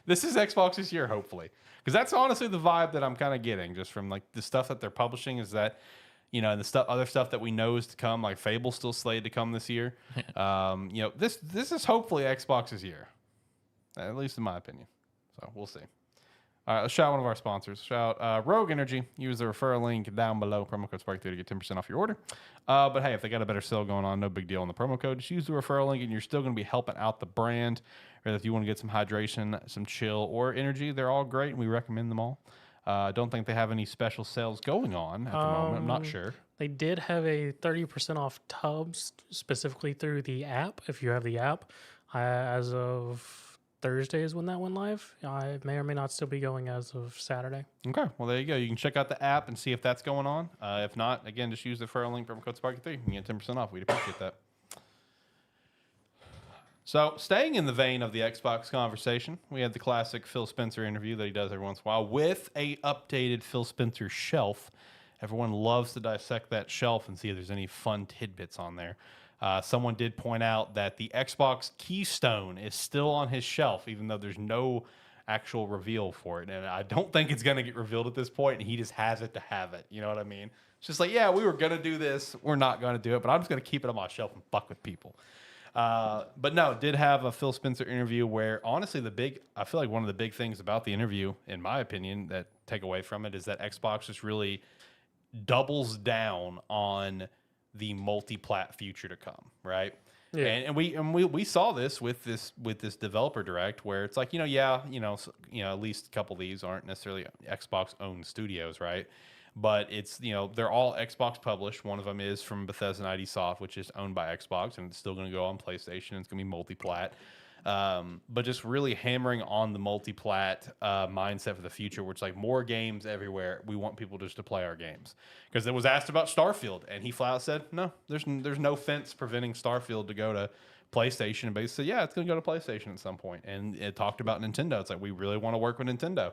This is Xbox's year, hopefully, because that's honestly the vibe that I'm kind of getting just from like the stuff that they're publishing is that, the other stuff that we know is to come, like Fable's still slated to come this year. This is hopefully Xbox's year, at least in my opinion. So we'll see. All right, let's shout out one of our sponsors. Shout out Rogue Energy. Use the referral link down below, promo code Spark3 to get 10% off your order. But hey, if they got a better sale going on, no big deal on the promo code. Just use the referral link and you're still going to be helping out the brand. Or if you want to get some hydration, some chill, or energy, they're all great and we recommend them all. I don't think they have any special sales going on at the moment. I'm not sure. They did have a 30% off tubs specifically through the app. If you have the app, as of Thursday is when that went live. I may or may not still be going as of Saturday. Okay, well, there you go. You can check out the app and see if that's going on. If not, again, just use the referral link from code Sparky3. You can get 10% off. We'd appreciate that. So, staying in the vein of the Xbox conversation, we had the classic Phil Spencer interview that he does every once in a while with a updated Phil Spencer shelf. Everyone loves to dissect that shelf and see if there's any fun tidbits on there. Someone did point out that the Xbox Keystone is still on his shelf, even though there's no actual reveal for it. And I don't think it's going to get revealed at this point, and he just has it to have it. You know what I mean? It's just like, yeah, we were going to do this. We're not going to do it, but I'm just going to keep it on my shelf and fuck with people. But no, did have a Phil Spencer interview where, honestly, I feel like one of the big things about the interview, in my opinion, that take away from it is that Xbox just really doubles down on the multi-plat future to come, right? Yeah. And we saw this with this developer direct where it's like, at least a couple of these aren't necessarily Xbox owned studios, right? But it's, they're all Xbox published. One of them is from Bethesda and ID Soft, which is owned by Xbox, and it's still going to go on PlayStation. It's going to be multi-plat. But just really hammering on the multi-plat mindset for the future, where it's like more games everywhere. We want people just to play our games. Because it was asked about Starfield, and he flat out said, no, there's no fence preventing Starfield to go to PlayStation. And basically said, yeah, it's going to go to PlayStation at some point. And it talked about Nintendo. It's like, we really want to work with Nintendo.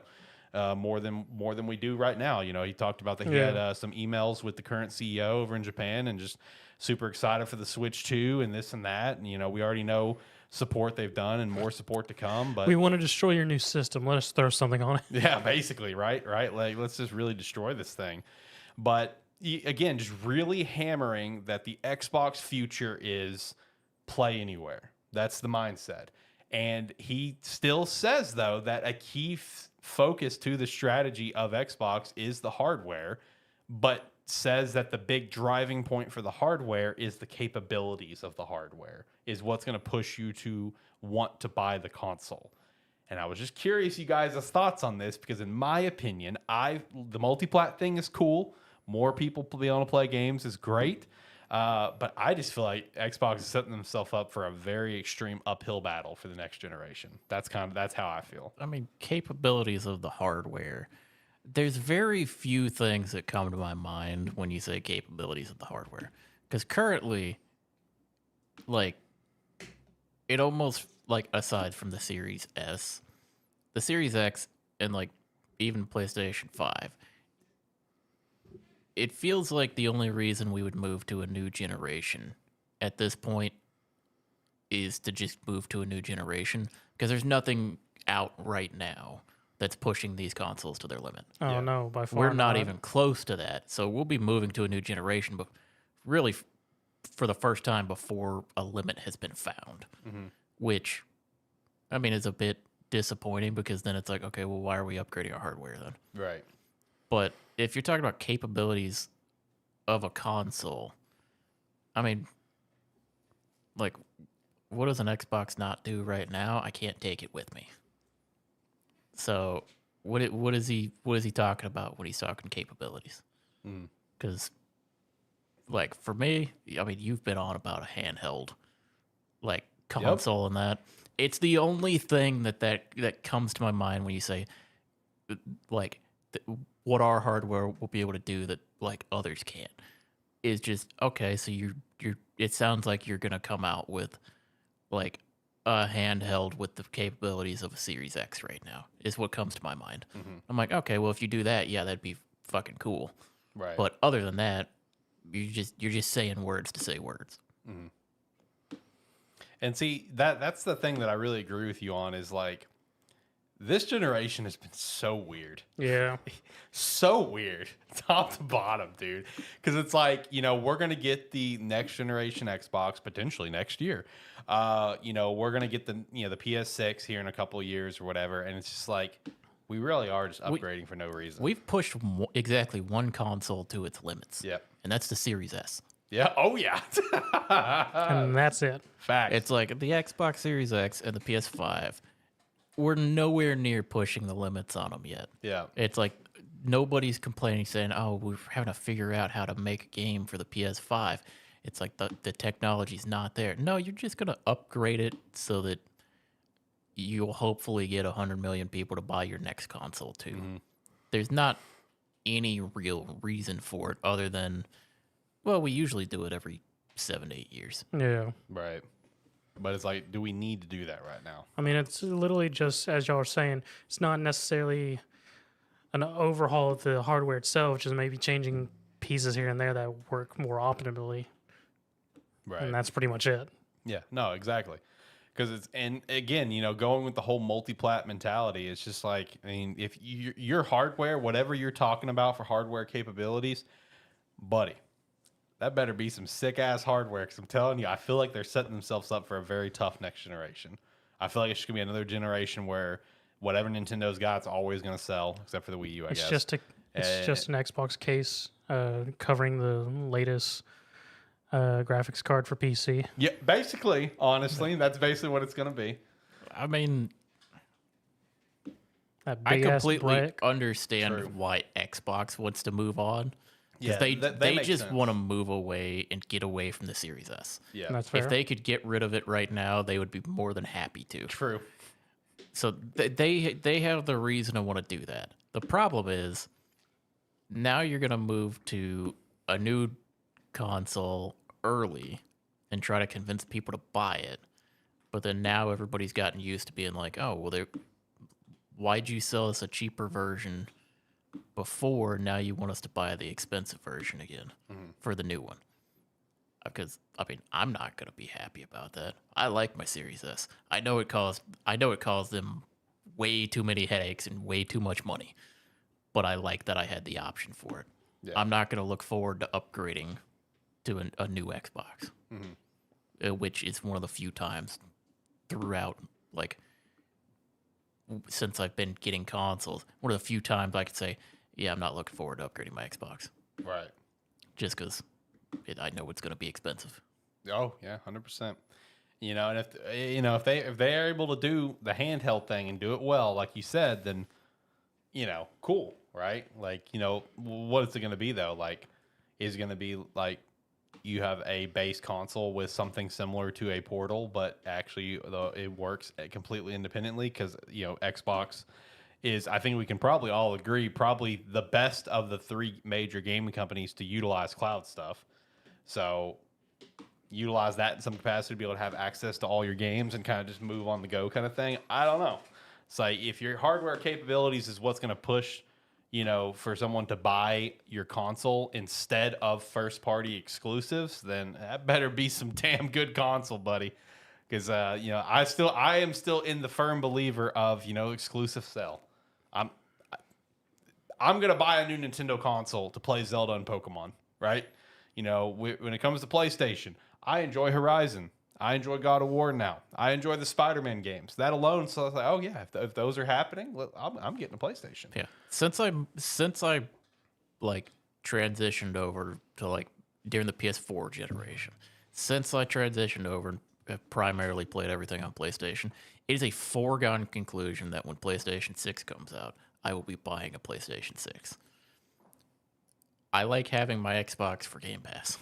More than we do right now. He talked about that he had some emails with the current CEO over in Japan and just super excited for the Switch 2 and this and that. And, we already know support they've done and more support to come. But we want to destroy your new system. Let us throw something on it. Yeah, basically, right? Like, let's just really destroy this thing. But again, just really hammering that the Xbox future is play anywhere. That's the mindset. And he still says, though, that a key focus to the strategy of Xbox is the hardware, but says that the big driving point for the hardware is the capabilities of the hardware, is what's going to push you to want to buy the console. And I was just curious you guys' thoughts on this, because in my opinion, the multi-plat thing is cool. More people being able to play games is great. But I just feel like Xbox is setting themselves up for a very extreme uphill battle for the next generation. That's how I feel. I mean, capabilities of the hardware. There's very few things that come to my mind when you say capabilities of the hardware. Because currently, like, it almost, like, aside from the Series S, the Series X, and, like, even PlayStation 5, it feels like the only reason we would move to a new generation at this point is to just move to a new generation, because there's nothing out right now that's pushing these consoles to their limit. Oh, no, by far We're not even close to that. So we'll be moving to a new generation, but really for the first time before a limit has been found, which, I mean, is a bit disappointing, because then it's like, okay, well, why are we upgrading our hardware then? Right. But if you're talking about capabilities of a console, I mean, like, what does an Xbox not do right now? I can't take it with me. So what is he talking about when he's talking capabilities? Because, like, for me, I mean, you've been on about a handheld, like, console and that. It's the only thing that comes to my mind when you say like what our hardware will be able to do that like others can't is just okay. So you're it sounds like you're gonna come out with like a handheld with the capabilities of a Series X right now is what comes to my mind. I'm like, okay, well if you do that, yeah, that'd be fucking cool. Right. But other than that, you're just saying words to say words. And see, that's the thing that I really agree with you on is like this generation has been so weird. Yeah. So weird, top to bottom, dude. Because it's like, we're going to get the next generation Xbox potentially next year. We're going to get the PS6 here in a couple of years or whatever. And it's just like, we really are just upgrading for no reason. We've pushed exactly one console to its limits. Yep. And that's the Series S. Yeah. Oh, yeah. And that's it. Fact. It's like the Xbox Series X and the PS5. We're nowhere near pushing the limits on them yet. Yeah. It's like nobody's complaining saying, oh, we're having to figure out how to make a game for the PS5. It's like the technology's not there. No, you're just going to upgrade it so that you'll hopefully get 100 million people to buy your next console too. There's not any real reason for it other than, well, we usually do it every 7 to 8 years. Yeah. Right. But it's like, do we need to do that right now? I mean, it's literally just, as y'all are saying, it's not necessarily an overhaul of the hardware itself, just maybe changing pieces here and there that work more optimally. Right. And that's pretty much it. Yeah, no, exactly. Because and again, going with the whole multi-plat mentality, it's just like, I mean, if your hardware, whatever you're talking about for hardware capabilities, buddy, that better be some sick-ass hardware. Because I'm telling you, I feel like they're setting themselves up for a very tough next generation. I feel like it's just going to be another generation where whatever Nintendo's got, it's always going to sell, except for the Wii U, I guess. It's just an Xbox case covering the latest graphics card for PC. Yeah, basically, honestly, that's basically what it's going to be. I mean, That I big ass completely brick. understand True. why Xbox wants to move on. Yeah, Because that they makes just sense. want to move away and get away from the Series S. Yeah, That's fair. If they could get rid of it right now, they would be more than happy to. true. So they have the reason to want to do that. The problem is now you're going to move to a new console early and try to convince people to buy it. But then now everybody's gotten used to being like, oh, well, why'd you sell us a cheaper version before? Now you want us to buy the expensive version again for the new one. Because I mean, I'm not gonna be happy about that. I like my Series S. I know it caused them way too many headaches and way too much money, but I like that I had the option for it. Yeah. I'm not gonna look forward to upgrading to a new Xbox, which is one of the few times throughout, like, since I've been getting consoles, one of the few times I could say, yeah, I'm not looking forward to upgrading my Xbox, Right. just because I know it's going to be expensive. Oh yeah, 100%. And if they are able to do the handheld thing and do it well, like you said, then cool, right? Like what is it going to be though? Like, is it going to be like you have a base console with something similar to a Portal, but actually it works completely independently? Because Xbox is, I think we can probably all agree, probably the best of the three major gaming companies to utilize cloud stuff. So utilize that in some capacity to be able to have access to all your games and kind of just move on the go kind of thing. I don't know. It's like if your hardware capabilities is what's going to push, for someone to buy your console instead of first party exclusives, then that better be some damn good console, buddy. Because, I am still in the firm believer of, exclusive sell. I'm going to buy a new Nintendo console to play Zelda and Pokemon, right? When it comes to PlayStation, I enjoy Horizon. I enjoy God of War now. I enjoy the Spider-Man games. That alone, so I was like, oh yeah, if those are happening, I'm getting a PlayStation. Yeah. Since I like transitioned over to like during the PS4 generation, since I transitioned over and have primarily played everything on PlayStation, it is a foregone conclusion that when PlayStation 6 comes out, I will be buying a PlayStation 6. I like having my Xbox for Game Pass.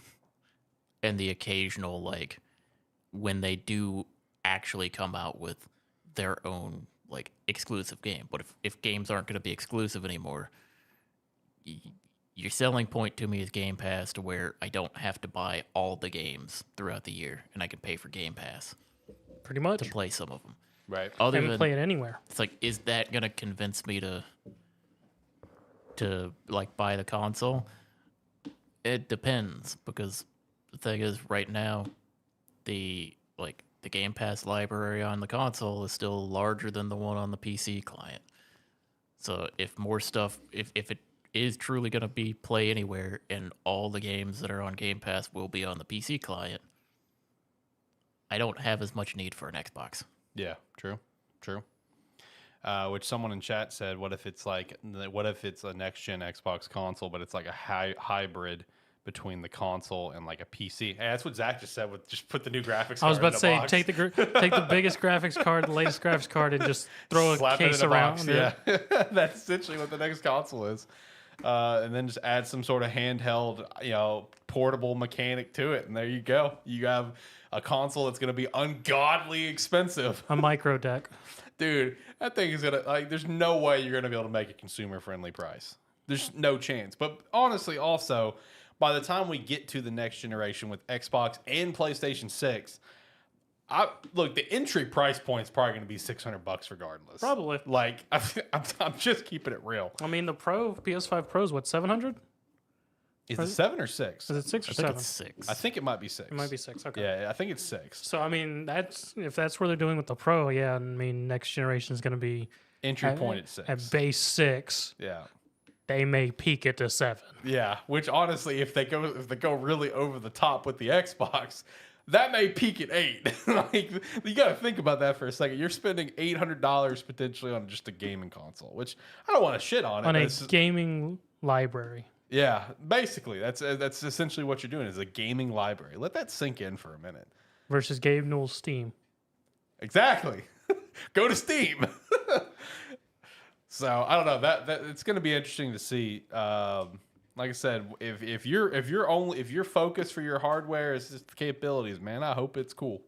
And the occasional, like, when they do actually come out with their own, like exclusive game. But if games aren't going to be exclusive anymore, your selling point to me is Game Pass, to where I don't have to buy all the games throughout the year, and I can pay for Game Pass Pretty much. to play some of them. Right. Other And than play it anywhere. it's like, is that gonna convince me to like buy the console? It depends, because the thing is, right now, the Game Pass library on the console is still larger than the one on the PC client. So if more stuff, if it is truly gonna be play anywhere, and all the games that are on Game Pass will be on the PC client, I don't have as much need for an Xbox. Yeah, true. Which someone in chat said, what if it's a next gen Xbox console, but it's like a hybrid between the console and like a PC? Hey, that's what Zach just said. With just put the new graphics. I was card about to in say, a box. take the biggest graphics card, the latest graphics card, and just throw a Slap it case in a around. box. Yeah, that's essentially what the next console is. And then just add some sort of handheld, portable mechanic to it, and there you go. You have a console that's going to be ungodly expensive. A micro deck. Dude, that thing is gonna there's no way you're gonna be able to make a consumer friendly price. There's no chance. But honestly, also, by the time we get to the next generation with Xbox and PlayStation 6, the entry price point is probably gonna be $600 regardless. Probably. Like I'm just keeping it real. I mean, the PS5 Pro is what, 700? Is it 7 or 6? Is it 6 or I think 7? it's 6. I think it might be 6. It might be 6. Okay. Yeah, I think it's 6. So I mean, if that's where they're doing with the Pro, yeah. I mean, next generation is going to be Entry point at 6. At base 6. Yeah. They may peak it to 7. Yeah, which honestly, if they go really over the top with the Xbox, that may peak at 8. Like, you got to think about that for a second. You're spending $800 potentially on just a gaming console, which I don't want to shit on it. On a but gaming library. yeah, basically, that's essentially what you're doing, is a gaming library. Let that sink in for a minute. Versus Gabe Newell's Steam. Exactly. Go to Steam. So I don't know, that it's going to be interesting to see. Like I said, if your focus for your hardware is just the capabilities, man, I hope it's cool.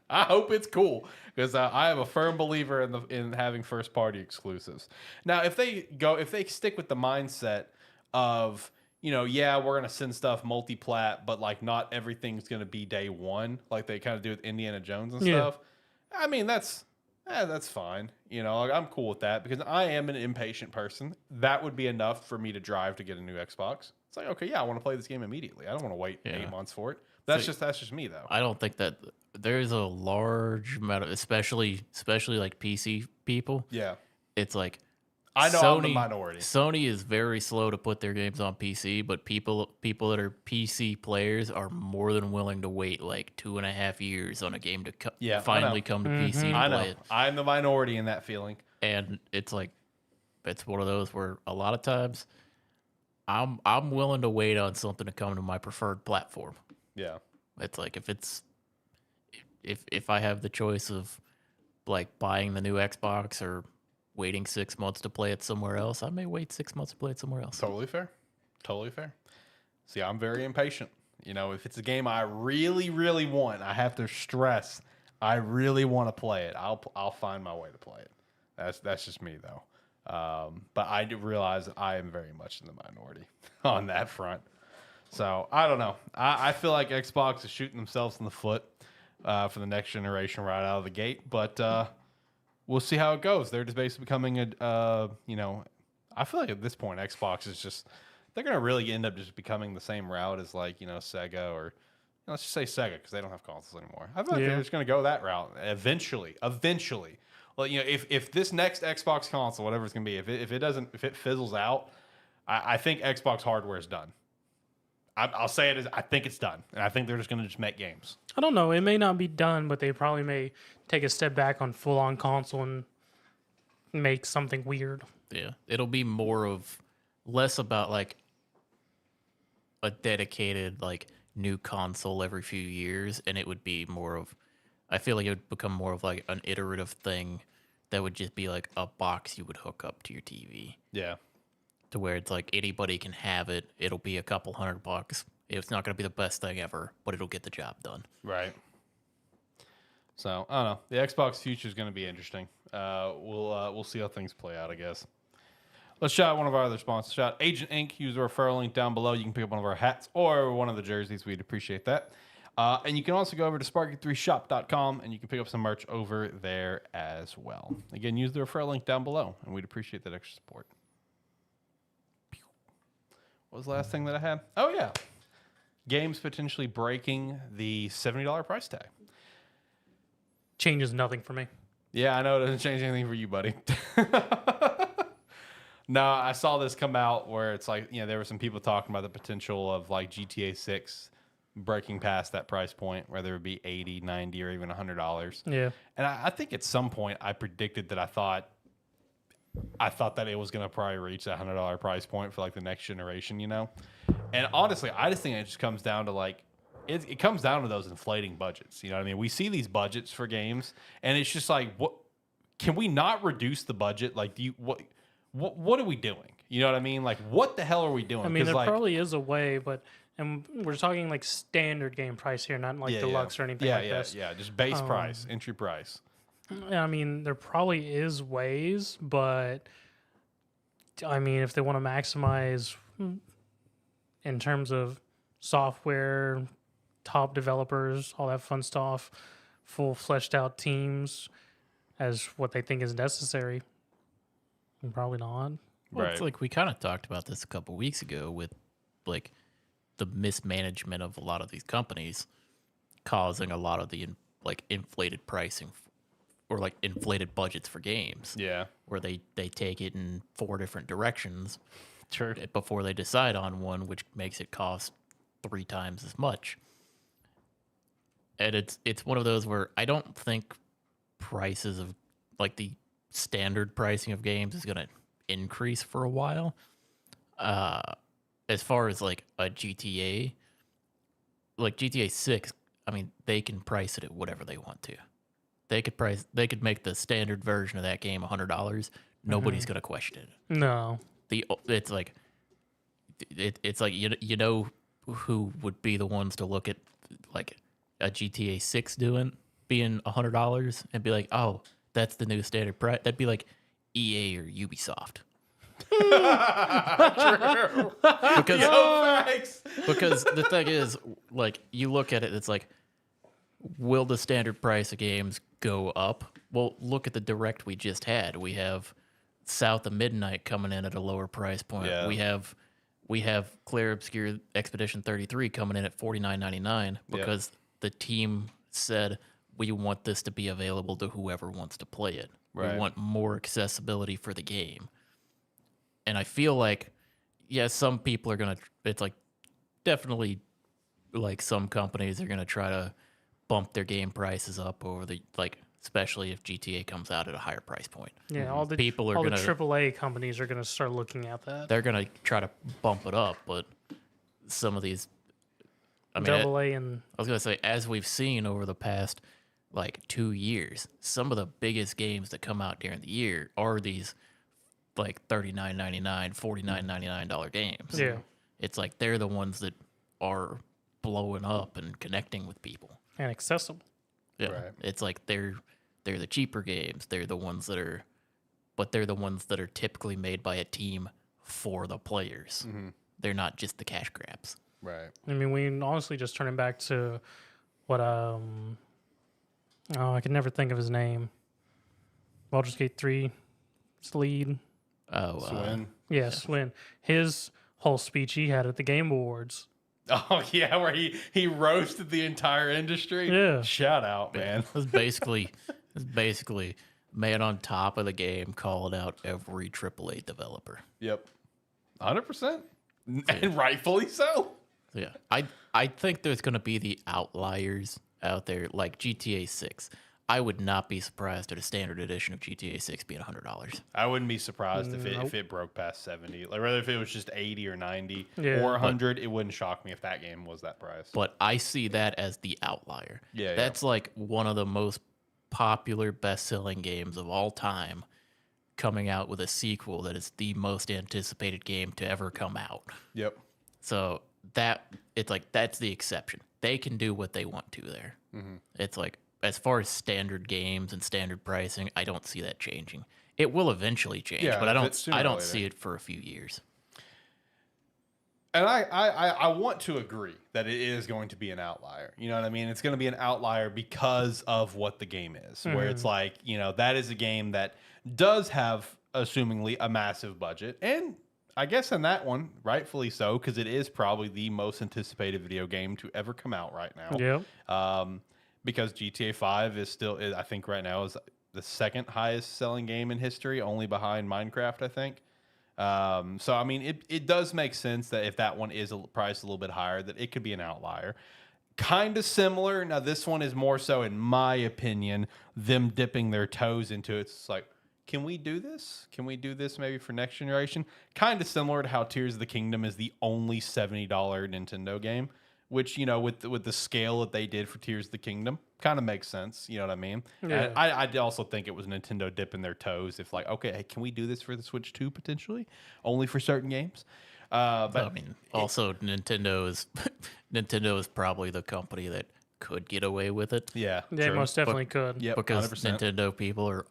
I hope it's cool, because I am a firm believer in having first party exclusives. Now, if they stick with the mindset of, we're gonna send stuff multi-plat, but like not everything's gonna be day one, like they kind of do with Indiana Jones and stuff. I mean, that's fine. Like, I'm cool with that, because I am an impatient person. That would be enough for me to drive to get a new Xbox. It's like, okay, yeah, I want to play this game immediately. I don't want to wait 8 months for it. That's just me, though. I don't think that there's a large amount of, especially like PC people. Yeah, It's like, I know Sony, I'm the minority. Sony is very slow to put their games on PC, but people that are PC players are more than willing to wait like 2.5 years on a game to finally come to PC to I know. play it. I'm the minority in that feeling. And it's like, it's one of those where a lot of times I'm willing to wait on something to come to my preferred platform. Yeah. It's like, if I have the choice of like buying the new Xbox or waiting 6 months to play it somewhere else, I may wait 6 months to play it somewhere else. Totally fair. See, I'm very impatient. If it's a game I really, really want, I have to stress, I really want to play it. I'll find my way to play it. That's just me, though. But I do realize I am very much in the minority on that front. So I don't know. I feel like Xbox is shooting themselves in the foot for the next generation right out of the gate. But we'll see how it goes. They're just basically becoming I feel like at this point, Xbox is just, they're going to really end up just becoming the same route as like, Sega, or let's just say Sega, because they don't have consoles anymore. I feel like they're just going to go that route eventually. Well, if this next Xbox console, whatever it's going to be, if it fizzles out, I think Xbox hardware is done. I'll say it as, I think it's done, and I think they're just going to just make games. I don't know. It may not be done, but they probably may take a step back on full-on console and make something weird. Yeah, it'll be less about like a dedicated like new console every few years, and it would be more of, I feel like it would become more of like an iterative thing that would just be like a box you would hook up to your TV. Yeah. To where it's like anybody can have it. It'll be a couple $100. It's not going to be the best thing ever, but it'll get the job done. Right. So I don't know. The Xbox future is going to be interesting. We'll see how things play out, I guess. Let's shout out one of our other sponsors. Shout out Agent Inc. Use the referral link down below. You can pick up one of our hats or one of the jerseys. We'd appreciate that. And you can also go over to sparky3shop.com and you can pick up some merch over there as well. Again, use the referral link down below, and we'd appreciate that extra support. What was the last thing that I had? Oh, yeah. Games potentially breaking the $70 price tag. Changes nothing for me. Yeah, I know it doesn't change anything for you, buddy. No, I saw this come out where it's like, there were some people talking about the potential of like GTA 6 breaking past that price point, whether it be $80, $90, or even $100. Yeah. And I think at some point I predicted that I thought that it was going to probably reach that $100 price point for like the next generation, And honestly, I just think it just comes down to like, it comes down to those inflating budgets. You know what I mean? We see these budgets for games, and it's just like, what can we not reduce the budget? Like, what are we doing? You know what I mean? Like, what the hell are we doing? I mean, there probably is a way, and we're talking like standard game price here, not like deluxe or anything like this. Yeah, just base price, entry price. I mean, there probably is ways, but I mean, if they want to maximize in terms of software, top developers, all that fun stuff, full fleshed out teams as what they think is necessary, probably not. Well, Right. it's like we kind of talked about this a couple weeks ago with like the mismanagement of a lot of these companies causing a lot of the inflated pricing or like inflated budgets for games. Yeah. Where they take it in 4 different directions Sure. before they decide on one, which makes it cost 3 times as much. And it's one of those where I don't think prices of like the standard pricing of games is going to increase for a while. As far as like a GTA, like GTA 6, I mean, they can price it at whatever they want to. They could make the standard version of that game $100. Nobody's going to question it. No. It's like you know who would be the ones to look at like a GTA 6 being $100 and be like, oh, that's the new standard price. That'd be like EA or Ubisoft. True. Because the thing is, like, you look at it, it's like, will the standard price of games go up? Well, look at the direct we just had. We have South of Midnight coming in at a lower price point. Yeah. We have Clear Obscure Expedition 33 coming in at $49.99 because the team said we want this to be available to whoever wants to play it. Right. We want more accessibility for the game. And I feel like, some people are going to, it's like definitely like some companies are going to try to bump their game prices up over the, like, especially if GTA comes out at a higher price point. Yeah, all the People are all the gonna- AAA companies are going to start looking at that. They're going to try to bump it up, but some of these, I mean, Double A and I was going to say, as we've seen over the past like 2 years, some of the biggest games that come out during the year are these like $39.99, $49.99 games. Yeah. It's like they're the ones that are blowing up and connecting with people. and accessible. Yeah. Right. It's like they're the cheaper games. They're the ones that are typically made by a team for the players. Mm-hmm. They're not just the cash grabs. Right. I mean, we honestly just turning back to what I can never think of his name. Baldur's Gate 3's lead. Oh, Swin. Yeah, Swin. His whole speech he had at the Game Awards. Oh yeah, where he roasted the entire industry. Yeah. Shout out, man. It was basically man on top of the game calling out every AAA developer. Yep. 100%. And rightfully so. So yeah, I think there's going to be the outliers out there, like GTA 6. I would not be surprised at a standard edition of GTA 6 being $100. I wouldn't be surprised if Nope. it broke past 70. Like whether if it was just 80 or 90 Yeah. or 100, it wouldn't shock me if that game was that price. But I see that as the outlier. Yeah, That's like one of the most popular best-selling games of all time coming out with a sequel that is the most anticipated game to ever come out. Yep. So that's the exception. They can do what they want to there. Mm-hmm. It's like as far as standard games and standard pricing, I don't see that changing. It will eventually change, Yeah, but I don't sooner or later. see it for a few years. And I want to agree that it is going to be an outlier. You know what I mean? It's going to be an outlier because of what the game is. Where it's like, you know, that is a game that does have, assumingly, a massive budget. And I guess in that one, rightfully so, because it is probably the most anticipated video game to ever come out right now. Yeah. Because GTA 5 is still, I think right now, is the second highest selling game in history, only behind Minecraft, I think. So, I mean, it does make sense that if that one is priced a little bit higher, that it could be an outlier. Kind of similar. Now, this one is more so, in my opinion, them dipping their toes into it. It's like, can we do this? Can we do this maybe for next generation? Kind of similar to how Tears of the Kingdom is the only $70 Nintendo game, which, you know, with the scale that they did for Tears of the Kingdom, kind of makes sense. You know what I mean? Yeah. And I also think it was Nintendo dipping their toes. If like, okay, hey, can we do this for the Switch 2 potentially, only for certain games? But I mean, also Nintendo is probably the company that could get away with it. yeah, They true. most definitely could. Yep, Because 100%. Nintendo people are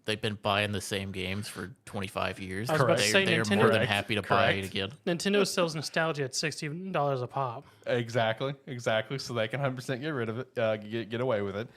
they've been buying the same games for 25 years. I was about to say They're Nintendo- more than Correct. happy to buy it Correct. again. Nintendo sells nostalgia at $60 a pop. Exactly. So they can 100% get rid of it, get away with it.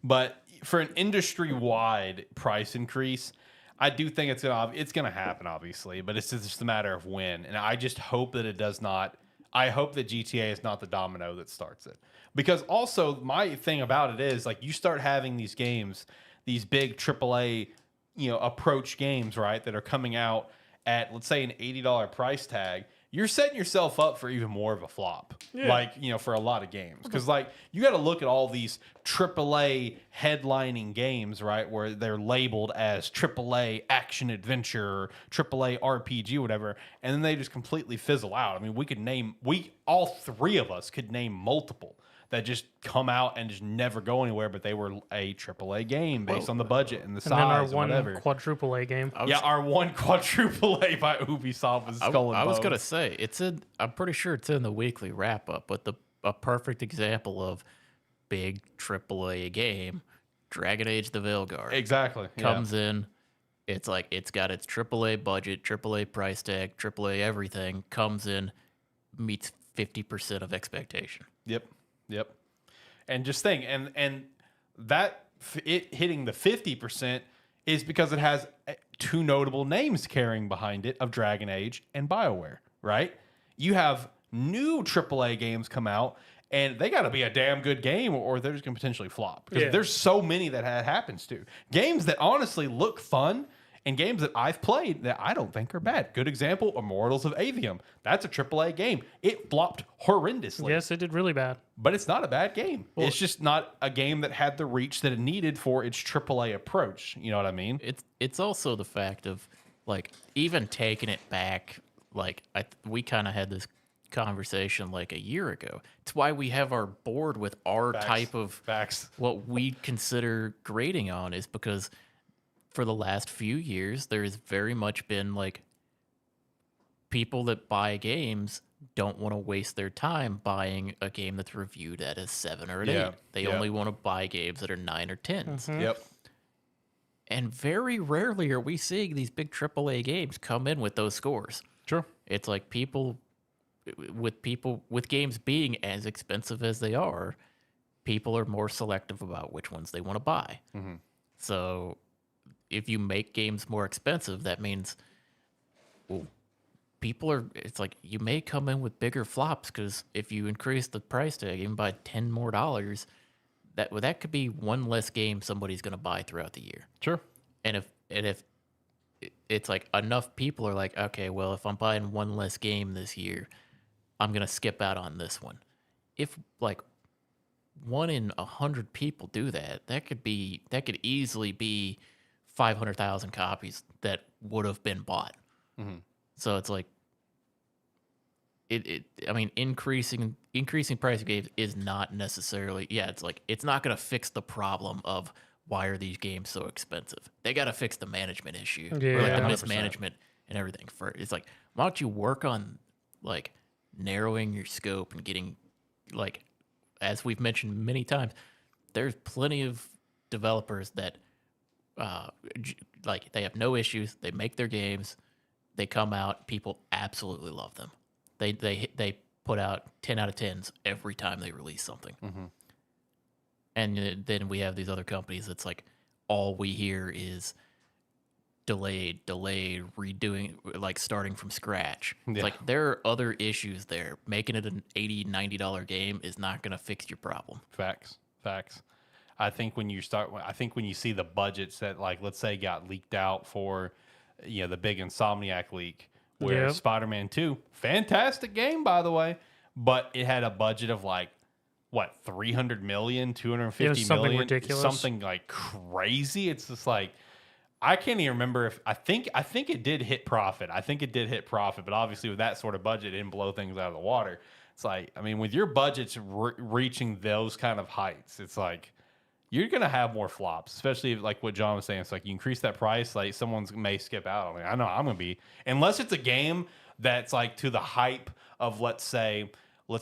But for an industry-wide price increase, I do think it's gonna happen, obviously. But it's just a matter of when. And I just hope that it does not. I hope that GTA is not the domino that starts it. Because also my thing about it is, like, you start having these games, these big AAA, you know, approach games, right, that are coming out at, let's say, an $80 price tag. You're setting yourself up for even more of a flop, like, you know, for a lot of games. Because, like, you got to look at all these AAA headlining games, right, where they're labeled as AAA action adventure, AAA RPG, whatever, and then they just completely fizzle out. I mean, all three of us could name multiple that just come out and just never go anywhere, but they were a AAA game based on the budget and the And then our size and one whatever. quadruple A game. Our one quadruple A by Ubisoft was Skull and I was Bones. gonna say I'm pretty sure it's in the weekly wrap up, but a perfect example of big AAA game, Dragon Age: The Veilguard. Exactly. Comes in, it's like it's got its AAA budget, AAA price tag, AAA everything. Comes in, meets 50% of expectation. Yep. And just think, and that it hitting the 50% is because it has two notable names carrying behind it of Dragon Age and BioWare, right? You have new AAA games come out, and they got to be a damn good game, or they're just going to potentially flop. Because there's so many that happens to. Games that honestly look fun, and games that I've played that I don't think are bad. Good example, Immortals of Avium. That's a AAA game. It flopped horrendously. Yes, it did really bad. But it's not a bad game. It's just not a game that had the reach that it needed for its AAA approach. You know what I mean? It's also the fact of, like, even taking it back, like, we kind of had this conversation like a year ago. It's why we have our board with our type of Facts. what we consider grading on, is because for the last few years, there's very much been, like, people that buy games don't want to waste their time buying a game that's reviewed at a 7 or an 8. They only want to buy games that are 9 or 10s. Yep. And very rarely are we seeing these big AAA games come in with those scores. True. It's like people with games being as expensive as they are, people are more selective about which ones they want to buy. So if you make games more expensive, that means, well, it's like, you may come in with bigger flops, because if you increase the price tag even by $10 more, that could be one less game somebody's going to buy throughout the year. Sure. And if it's like, enough people are like, okay, well, if I'm buying one less game this year, I'm going to skip out on this one. If, like, 1 in 100 people do that, that could easily be 500,000 copies that would have been bought. So it's like, I mean, increasing price of games is not necessarily, it's like, it's not going to fix the problem of why are these games so expensive. They got to fix the management issue, or like the 100%. mismanagement and everything. It's like, why don't you work on, like, narrowing your scope and getting, like, as we've mentioned many times, there's plenty of developers that like they have no issues. They make their games. They come out. People absolutely love them. They put out 10 out of 10s every time they release something. And then we have these other companies that's like all we hear is delayed, redoing, like starting from scratch. It's like there are other issues there. Making it an $80, $90 game is not going to fix your problem. Facts. I think when you see the budgets that, like, let's say got leaked out for, the big Insomniac leak, where Spider-Man 2, fantastic game, by the way, but it had a budget of like, what, 300 million, 250 something million, ridiculous, something like crazy. It's just like, I can't even remember if I think it did hit profit. But obviously with that sort of budget, it didn't blow things out of the water. It's like, I mean, with your budgets reaching those kind of heights, it's like you're gonna have more flops, especially if, like what John was saying. It's like you increase that price, like someone may skip out. I mean, I know I'm gonna be, unless it's a game that's like to the hype of, let's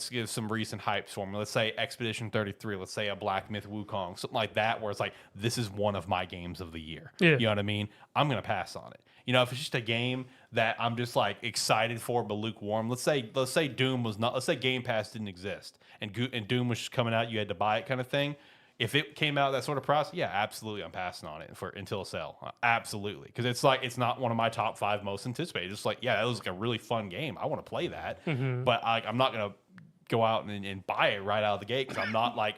give some recent hypes for me. Let's say Expedition 33. Let's say a Black Myth Wukong, something like that, where it's like, this is one of my games of the year. Yeah. You know what I mean? I'm going to pass on it. If it's just a game that I'm just like excited for, but lukewarm. Let's say Doom was not, let's say Game Pass didn't exist and Doom was just coming out, you had to buy it kind of thing. If it came out that sort of price, yeah, absolutely, I'm passing on it until a sale. Absolutely. Because it's like, it's not one of my top 5 most anticipated. It's like, yeah, that was like a really fun game. I want to play that. But I'm not going to go out and buy it right out of the gate because I'm not like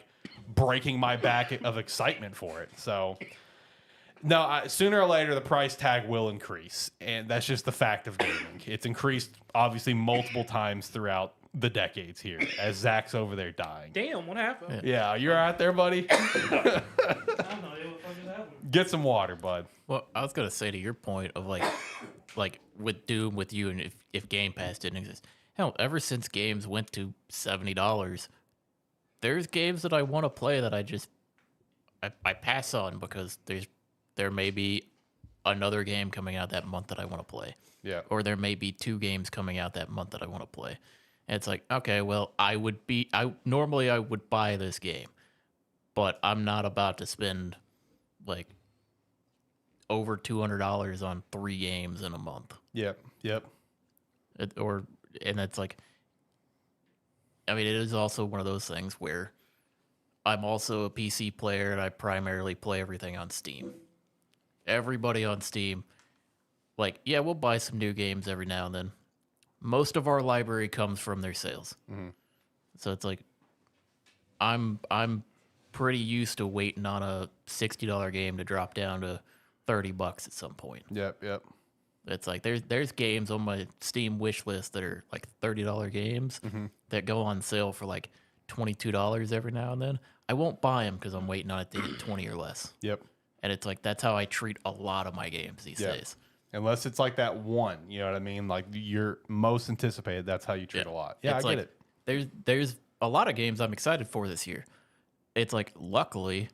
breaking my back of excitement for it. So, no, sooner or later, the price tag will increase. And that's just the fact of gaming. It's increased, obviously, multiple times throughout the decades here as Zach's over there dying. Damn, what happened? Yeah, you're out there, buddy. I don't know what the fuck is happening. Get some water, bud. Well, I was gonna say to your point of like with Doom with you, and if Game Pass didn't exist, hell, ever since games went to $70, there's games that I want to play that I pass on because there may be another game coming out that month that I want to play. Yeah. Or there may be 2 games coming out that month that I want to play. And it's like, okay, well, normally I would buy this game, but I'm not about to spend like over $200 on 3 games in a month. Yep. And it's like, I mean, it is also one of those things where I'm also a PC player and I primarily play everything on Steam. Everybody on Steam, like, yeah, we'll buy some new games every now and then. Most of our library comes from their sales. So it's like, I'm pretty used to waiting on a $60 game to drop down to $30 at some point. Yep. It's like there's games on my Steam wish list that are like $30 games that go on sale for like $22 every now and then. I won't buy them because I'm waiting on it to hit 20 or less. Yep. And it's like that's how I treat a lot of my games these days. Unless it's like that one, you know what I mean? Like your most anticipated, that's how you treat a lot. Yeah, it's I like, get it. There's a lot of games I'm excited for this year. It's like, luckily,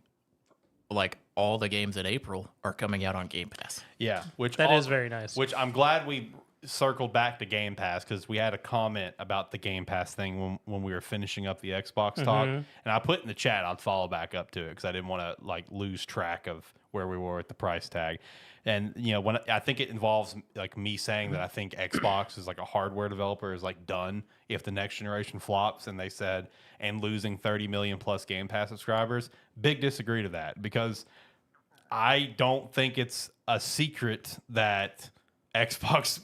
like all the games in April are coming out on Game Pass. Yeah, That is very nice. Which I'm glad we circled back to Game Pass because we had a comment about the Game Pass thing when we were finishing up the Xbox talk, and I put in the chat I'd follow back up to it because I didn't want to like lose track of where we were at the price tag. And when I think it involves like me saying that I think Xbox is like a hardware developer is like done if the next generation flops, and they said and losing 30 million plus Game Pass subscribers. Big disagree to that because I don't think it's a secret that Xbox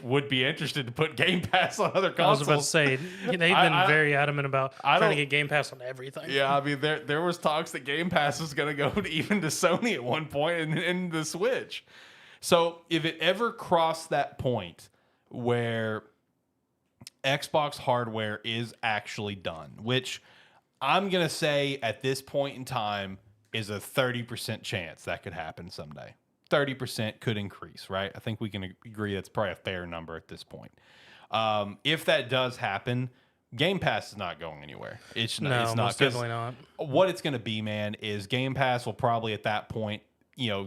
would be interested to put Game Pass on other consoles. I was about to say they've been very adamant about trying to get Game Pass on everything. Yeah, I mean there was talks that Game Pass was going to go even to Sony at one point and the Switch. So if it ever crossed that point where Xbox hardware is actually done, which I'm going to say at this point in time is a 30% chance that could happen someday. 30% could increase, right? I think we can agree that's probably a fair number at this point. If that does happen, Game Pass is not going anywhere. It's not. Most definitely not. What it's going to be, man, is Game Pass will probably at that point,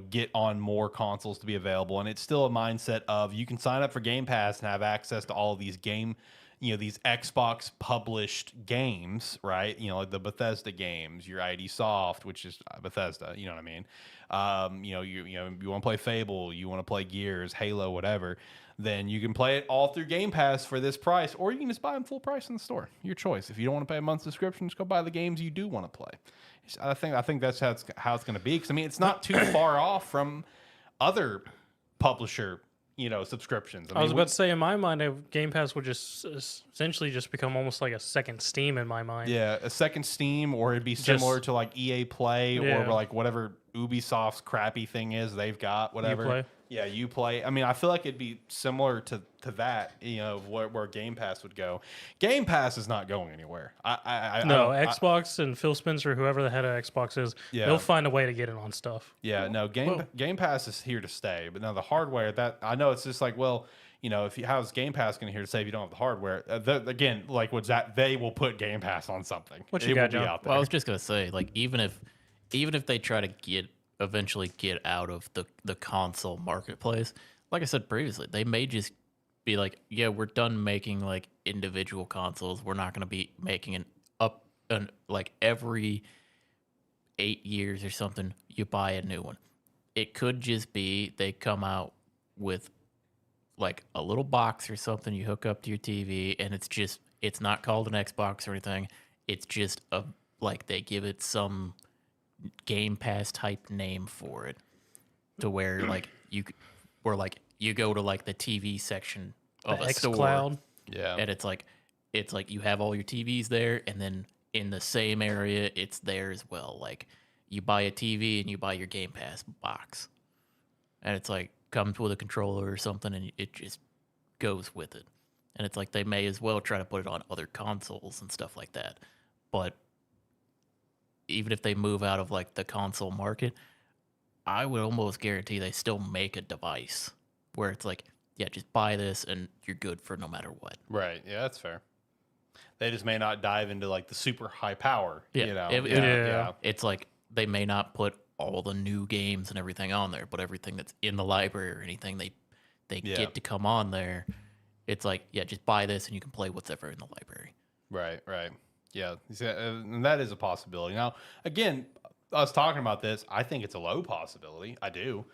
get on more consoles to be available. And it's still a mindset of you can sign up for Game Pass and have access to all of these game these Xbox published games, right? Like the Bethesda games, your ID Soft, which is Bethesda, you know what I mean? You want to play Fable, you want to play Gears, Halo, whatever, then you can play it all through Game Pass for this price, or you can just buy them full price in the store. Your choice. If you don't want to pay a month subscription, just go buy the games you do want to play. I think that's how it's going to be. Because I mean, it's not too far off from other publisher subscriptions. I was about to say, in my mind, Game Pass would just essentially just become almost like a second Steam in my mind. Yeah, a second Steam, or it'd be similar to like EA Play or like whatever Ubisoft's crappy thing is they've got, whatever. Uplay. Yeah, Uplay. I mean, I feel like it'd be similar to that, where Game Pass would go. Game Pass is not going anywhere. Xbox and Phil Spencer, whoever the head of Xbox is, they'll find a way to get it on stuff. Yeah, no, Game Pass is here to stay. But now the hardware, that I know it's just like, well, how's Game Pass going to here to stay if you don't have the hardware? Again, like what's that? They will put Game Pass on something. What you got, John? Out there. Well, I was just gonna say, like, even if they try to eventually get out of the console marketplace, like I said previously, they may just be like, yeah, we're done making like individual consoles. We're not going to be making like every 8 years or something, you buy a new one. It could just be they come out with like a little box or something you hook up to your TV, and it's not called an Xbox or anything. It's just like they give it some Game Pass type name for it, to where like you go to like the TV section of a store, xCloud. Yeah, and it's like you have all your TVs there, and then in the same area it's there as well. Like you buy a TV and you buy your Game Pass box, and it's like comes with a controller or something, and it just goes with it. And it's like they may as well try to put it on other consoles and stuff like that. But even if they move out of like the console market, I would almost guarantee they still make a device where it's like, yeah, just buy this and you're good for no matter what. Right. Yeah, that's fair. They just may not dive into like the super high power. Yeah. Yeah. It's like they may not put all the new games and everything on there, but everything that's in the library or anything they get to come on there, it's like, yeah, just buy this and you can play whatever in the library. Right. Yeah, and that is a possibility. Now, again, us talking about this, I think it's a low possibility. I do.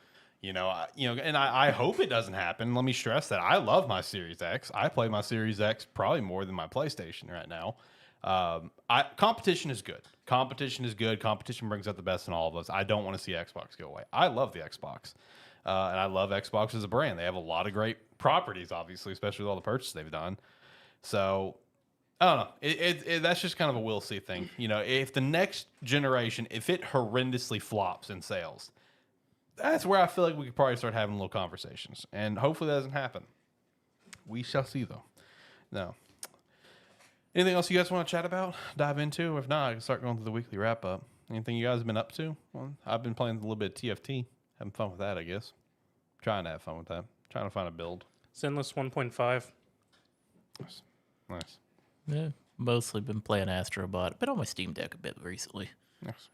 And I hope it doesn't happen. Let me stress that I love my Series X. I play my Series X probably more than my PlayStation right now. Competition is good. Competition is good. Competition brings out the best in all of us. I don't want to see Xbox go away. I love the Xbox. And I love Xbox as a brand. They have a lot of great properties, obviously, especially with all the purchases they've done. So, I don't know. That's just kind of a we'll see thing. If the next generation, if it horrendously flops in sales, that's where I feel like we could probably start having little conversations. And hopefully that doesn't happen. We shall see, though. No. Anything else you guys want to chat about, dive into? If not, I can start going through the weekly wrap-up. Anything you guys have been up to? Well, I've been playing a little bit of TFT. Having fun with that, I guess. Trying to have fun with that. Trying to find a build. Zenless 1.5. Nice. Yeah, mostly been playing Astrobot. Been on my Steam Deck a bit recently. Nice.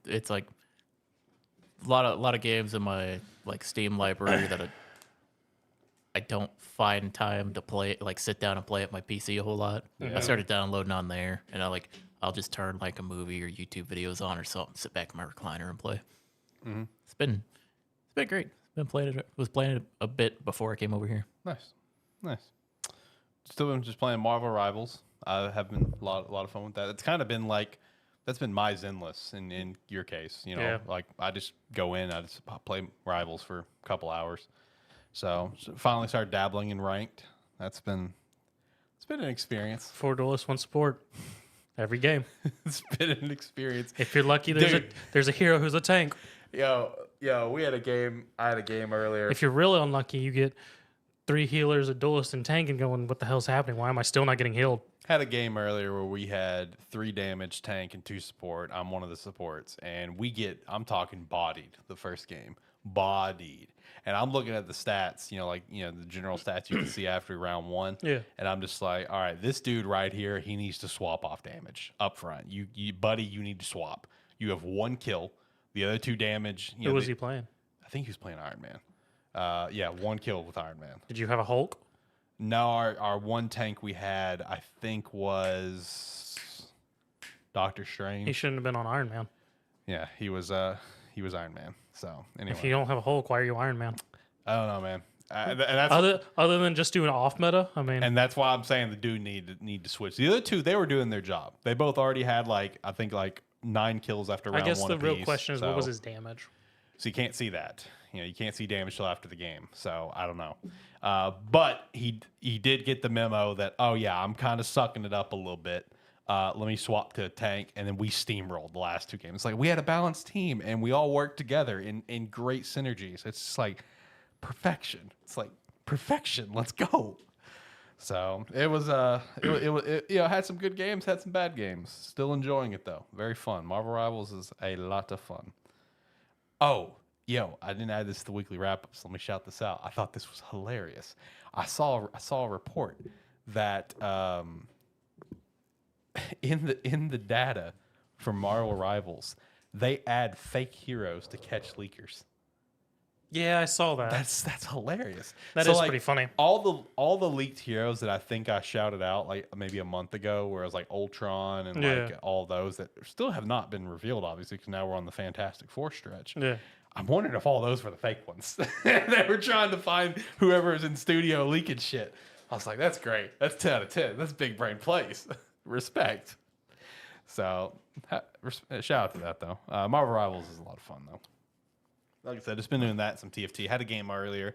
It's like a lot of games in my like Steam library that I don't find time to play, like sit down and play at my PC a whole lot. Yeah. I started downloading on there, and I'll just turn like a movie or YouTube videos on or something, sit back in my recliner and play. Mm-hmm. It's been great. Was playing it a bit before I came over here. Nice. Still been just playing Marvel Rivals. I have been a lot of fun with that. It's kind of been like, that's been my Zenless in your case. Like I just go in, I just play Rivals for a couple hours. So finally started dabbling in ranked. It's been an experience. 4 duelists, 1 support. Every game. It's been an experience. If you're lucky, there's a hero who's a tank. Yo, we had a game. I had a game earlier. If you're really unlucky, you get 3 healers, a duelist, and tank, and going, what the hell's happening? Why am I still not getting healed? Had a game earlier where we had 3 damage, tank, and 2 support. I'm one of the supports, and I'm talking bodied the first game. Bodied. And I'm looking at the stats, the general stats you can see after round 1. Yeah. And I'm just like, all right, this dude right here, he needs to swap off damage up front. You buddy, you need to swap. You have 1 kill. The other 2 damage. Who was he playing? I think he was playing Iron Man. 1 kill with Iron Man. Did you have a Hulk? No, our one tank we had, I think, was Doctor Strange. He shouldn't have been on Iron Man. Yeah, he was Iron Man. So anyway, If you don't have a Hulk, why are you Iron Man? I don't know, man. And that's Other than just doing off meta, I mean, and that's why I'm saying the dude need to switch. The other two, they were doing their job. They both already had I think 9 kills after round 1 I guess the real apiece. question is, So- what was his damage? So you can't see that. You can't see damage till after the game. So I don't know. But he did get the memo that, oh yeah, I'm kind of sucking it up a little bit. Let me swap to a tank, and then we steamrolled the last 2 games. It's like we had a balanced team, and we all worked together in great synergies. It's just like perfection. It's like perfection. Let's go. So it was it had some good games, had some bad games. Still enjoying it though. Very fun. Marvel Rivals is a lot of fun. Oh, I didn't add this to the weekly wrap up, so let me shout this out. I thought this was hilarious. I saw a report that in the data for Marvel Rivals, they add fake heroes to catch leakers. Yeah, I saw that. That's hilarious. That is pretty funny. All the leaked heroes that I think I shouted out like maybe a month ago, where it was like Ultron and like all those that still have not been revealed, obviously, because now we're on the Fantastic Four stretch. Yeah. I'm wondering if all those were the fake ones. They were trying to find whoever is in studio leaking shit. I was like, that's great. That's 10 out of 10. That's big brain plays. Respect. So shout out to that though. Marvel Rivals is a lot of fun though. Like I said, just been doing that, some TFT. Had a game earlier.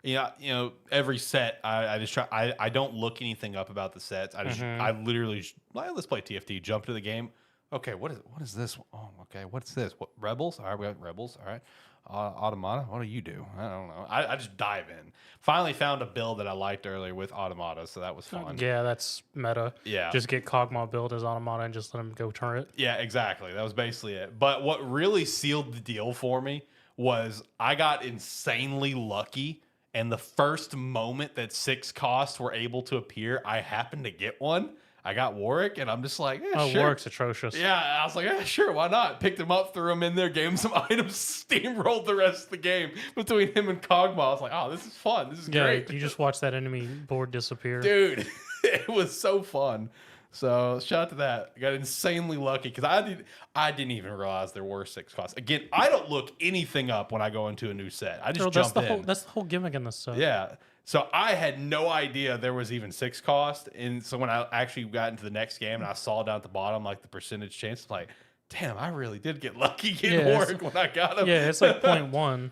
Every set I just try. I don't look anything up about the sets. I literally let's play TFT. Jump to the game. Okay, what is this? Oh, okay, what's this? What Rebels? All right, we got Rebels. All right, Automata. What do you do? I don't know. I just dive in. Finally found a build that I liked earlier with Automata, so that was fun. Yeah, that's meta. Yeah. Just get Kog'Maw build as Automata and just let him go turret. Yeah, exactly. That was basically it. But what really sealed the deal for me was I got insanely lucky, and the first moment that 6 costs were able to appear, I happened to get one. I got Warwick, and I'm just like, sure. Warwick's atrocious. Yeah, I was like, sure, why not? Picked him up, threw him in there, gave him some items, steamrolled the rest of the game between him and Kog'Maw. I was like, oh, this is fun. This is great. You just watch that enemy board disappear. Dude, it was so fun. So shout out to that. I got insanely lucky because I didn't even realize there were 6 costs. Again, I don't look anything up when I go into a new set. I just jump in. That's the whole gimmick in this stuff. Yeah. So I had no idea there was even 6 cost. And so when I actually got into the next game and I saw down at the bottom like the percentage chance, I'm like, damn, I really did get lucky getting Warwick when I got him. Yeah, it's like 0.1.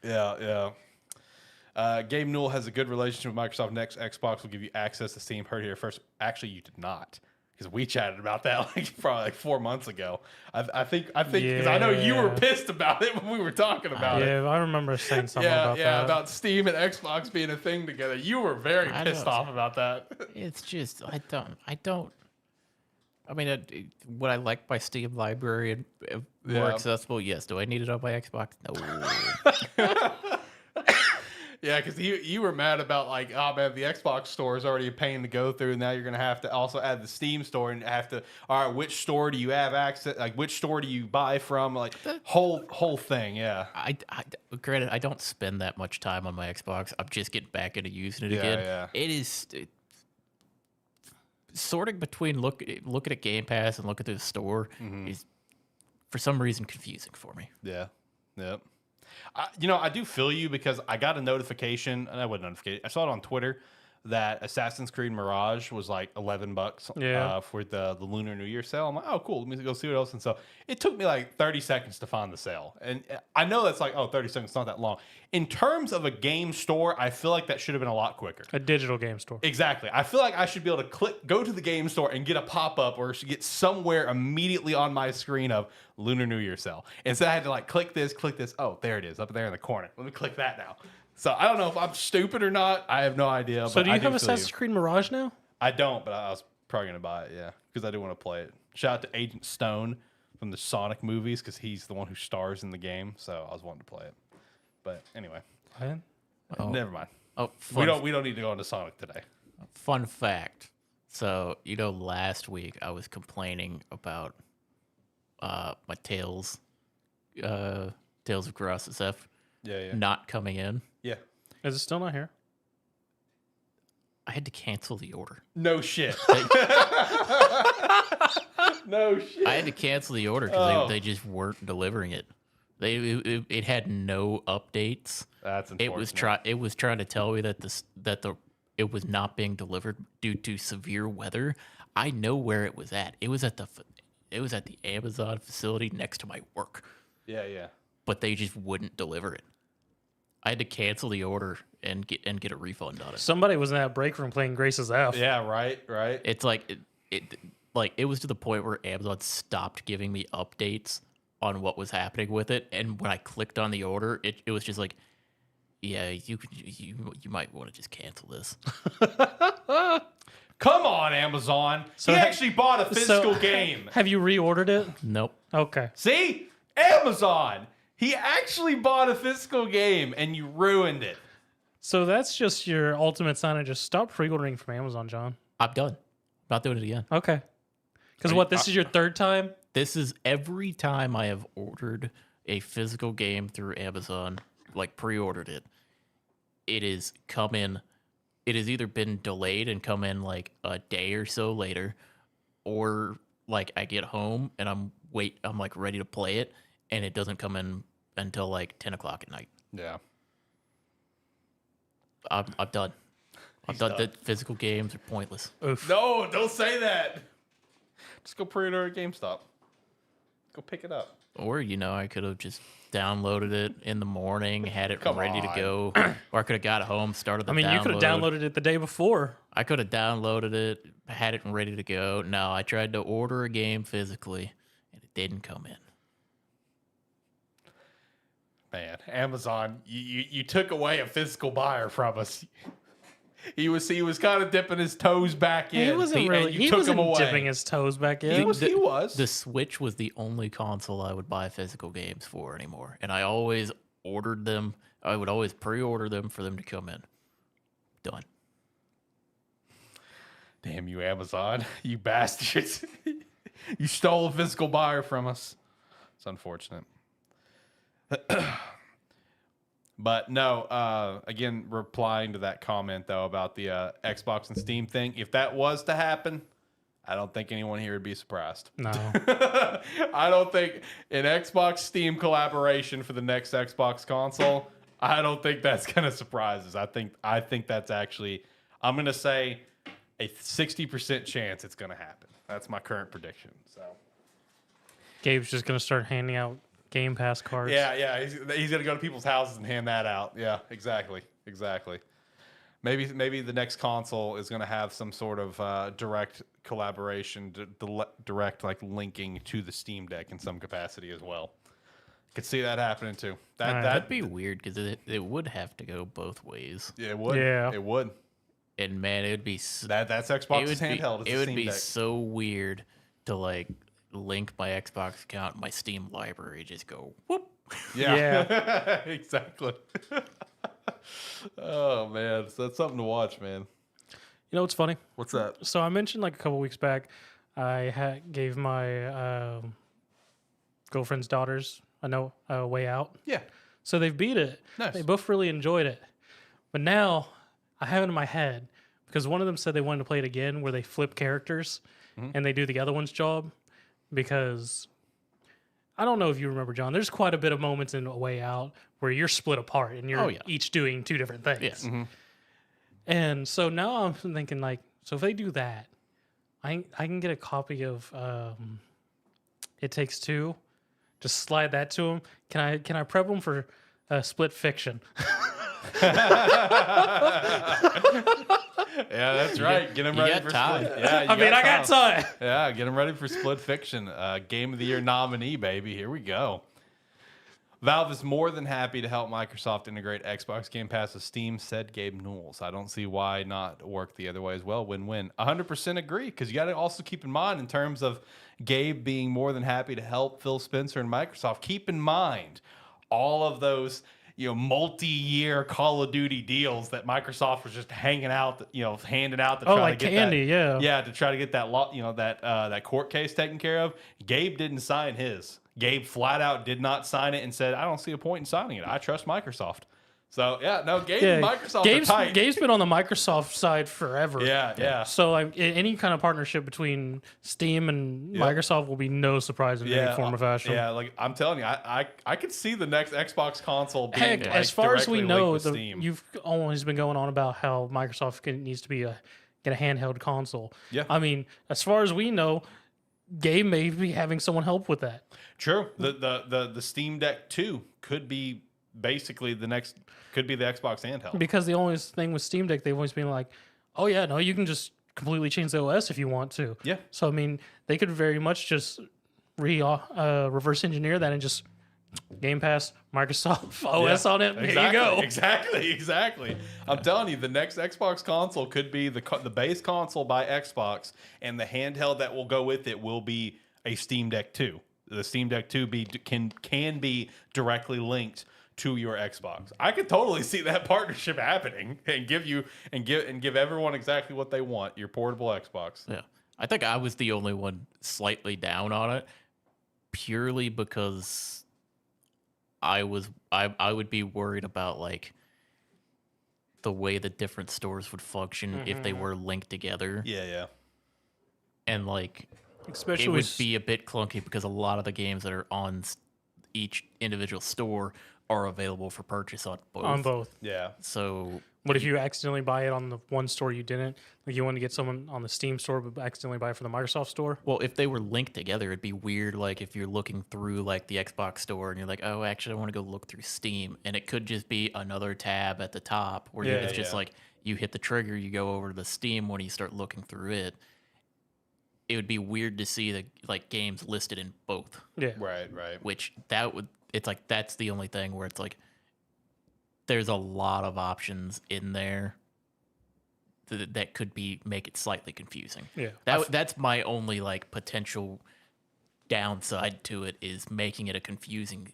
Yeah. Gabe Newell has a good relationship with Microsoft. Next Xbox will give you access to Steam. Heard here first. Actually, you did not, because we chatted about that probably 4 months ago. I think because I know you were pissed about it when we were talking about it. Yeah, I remember saying something about that. Yeah, about Steam and Xbox being a thing together. You were very pissed off about that. It's just I don't. I mean, what I like my Steam library and more accessible. Yes. Do I need it on my Xbox? No. Yeah, because you were mad about like, oh man, the Xbox store is already a pain to go through. Now you're gonna have to also add the Steam store and have to. All right, which store do you have access? Like, which store do you buy from? Like, whole thing. Yeah. Granted, I don't spend that much time on my Xbox. I'm just getting back into using it again. Yeah. It is sorting between looking at Game Pass and looking at the store is for some reason confusing for me. Yeah. Yep. I do feel you because I got a notification, and I wasn't notified. I saw it on Twitter that Assassin's Creed Mirage was like $11 for the Lunar New Year sale. I'm like, oh, cool. Let me go see what else. And so it took me like 30 seconds to find the sale. And I know that's like, 30 seconds, not that long. In terms of a game store, I feel like that should have been a lot quicker. A digital game store. Exactly. I feel like I should be able to go to the game store and get a pop-up or get somewhere immediately on my screen of Lunar New Year sale. Instead, I had to like click this. Oh, there it is up there in the corner. Let me click that now. So I don't know if I'm stupid or not. I have no idea. So do you have Assassin's Creed Mirage now? I don't, but I was probably going to buy it, yeah, because I do want to play it. Shout out to Agent Stone from the Sonic movies because he's the one who stars in the game, so I was wanting to play it. But anyway, never mind. Oh, we don't need to go into Sonic today. Fun fact. So, last week I was complaining about my Tales of Grass SF not coming in. Yeah. Is it still not here? I had to cancel the order. No shit. No shit. I had to cancel the order because they just weren't delivering it. It had no updates. That's unfortunate. It was trying to tell me that it was not being delivered due to severe weather. I know where it was at. It was at the Amazon facility next to my work. Yeah. But they just wouldn't deliver it. I had to cancel the order and get a refund on it. Somebody was in that break room playing Grace's F. Yeah, right. It's like it was to the point where Amazon stopped giving me updates on what was happening with it, and when I clicked on the order, it was just like, yeah, you might want to just cancel this. Come on, Amazon. So he actually bought a physical game. Have you reordered it? Nope. Okay. See? Amazon. He actually bought a physical game and you ruined it. So that's just your ultimate sign of just stop pre-ordering from Amazon, John. I'm done. Not doing it again. Okay. Because this is your third time? This is every time I have ordered a physical game through Amazon, like pre-ordered it. It has come in. It has either been delayed and come in like a day or so later, or like I get home and I'm like ready to play it, and it doesn't come in until like 10 o'clock at night. Yeah. I'm done. I'm done. The physical games are pointless. Oof. No, don't say that. Just go pre-order at GameStop. Go pick it up. Or, I could have just downloaded it in the morning, had it ready to on. go. Or I could have got home, started the download. You could have downloaded it the day before. I could have downloaded it, had it ready to go. No, I tried to order a game physically, and it didn't come in. Man, Amazon, you took away a physical buyer from us. He was kind of dipping his toes back in. He wasn't really. He wasn't dipping his toes back in. He was. The Switch was the only console I would buy physical games for anymore, and I always ordered them. I would always pre-order them for them to come in. Done. Damn you, Amazon! You bastards! You stole a physical buyer from us. It's unfortunate. But no, again, replying to that comment, though, about the Xbox and Steam thing, if that was to happen, I don't think anyone here would be surprised. No. I don't think an Xbox Steam collaboration for the next Xbox console, I don't think that's going to surprise us. I think that's actually, I'm going to say a 60% chance it's going to happen. That's my current prediction. So Gabe's just going to start handing out Game Pass cards. Yeah. He's gonna go to people's houses and hand that out. Yeah, exactly. Maybe the next console is gonna have some sort of direct collaboration, direct like linking to the Steam Deck in some capacity as well. Could see that happening too. That'd be weird because it would have to go both ways. Yeah, it would. Yeah, it would. And man, it would be that's Xbox's handheld. It would be so weird to like link my Xbox account, my Steam library, just go whoop. Yeah. Exactly. Oh man, so that's something to watch, man. You know what's funny? What's that? So I mentioned like a couple weeks back, I gave my girlfriend's daughters a way out. Yeah. So they've beat it. Nice. They both really enjoyed it. But now I have it in my head because one of them said they wanted to play it again where they flip characters and they do the other one's job. Because I don't know if you remember, John, there's quite a bit of moments in A Way Out where you're split apart and you're each doing two different things. Yes. Mm-hmm. And so now I'm thinking like, so if they do that, I can get a copy of It Takes Two, just slide that to them. Can I prep them for split fiction? Yeah, that's right. Get them ready for time. Split. Yeah, I got time. Yeah, get them ready for Split Fiction. Game of the Year nominee, baby. Here we go. Valve is more than happy to help Microsoft integrate Xbox Game Pass with Steam, said Gabe Newells. I don't see why not work the other way as well. Win-win. 100% agree, because you got to also keep in mind in terms of Gabe being more than happy to help Phil Spencer and Microsoft, keep in mind all of those multi-year Call of Duty deals that Microsoft was just handing out to try to get candy, to try to get that that court case taken care of. Gabe didn't sign his. Gabe flat out did not sign it and said, "I don't see a point in signing it. I trust Microsoft." So yeah, no, Gaiden and Microsoft are tight. Gabe's been on the Microsoft side forever. Yeah. So like any kind of partnership between Steam and Microsoft will be no surprise in any form or fashion. Yeah, like I'm telling you, I could see the next Xbox console being Heck, like, as far as we directly know, linked with Steam. you've always been going on about how Microsoft needs to be get a handheld console. Yeah. I mean, as far as we know, Gabe may be having someone help with that. True. The Steam Deck 2 could be basically the Xbox handheld. Because the only thing with Steam Deck, they've always been like, oh yeah, no, you can just completely change the OS if you want to. Yeah. So I mean, they could very much just reverse engineer that and just Game Pass, Microsoft OS on it. Exactly, There you go. Exactly. I'm telling you, the next Xbox console could be the base console by Xbox, and the handheld that will go with it will be a Steam Deck 2. The Steam Deck 2 can be directly linked to your Xbox. I could totally see that partnership happening and give everyone exactly what they want, your portable Xbox. Yeah. I think I was the only one slightly down on it purely because I would be worried about like the way the different stores would function if they were linked together. Yeah. Especially And like it would be a bit clunky because a lot of the games that are on each individual store are available for purchase on both. on both. Yeah. So What if you accidentally buy it on the one store you didn't? Like you want to get someone on the Steam store, but accidentally buy it from the Microsoft store? well, if they were linked together, it'd be weird. Like if you're looking through like the Xbox store and you're like, oh, actually, I want to go look through Steam, and it could just be another tab at the top where it's just like you hit the trigger, you go over to the Steam when you start looking through it. It would be weird to see the like games listed in both. Yeah. Right. Which it's like that's the only thing where it's like there's a lot of options in there that could make it slightly confusing. Yeah. That's my only like potential downside to it is making it a confusing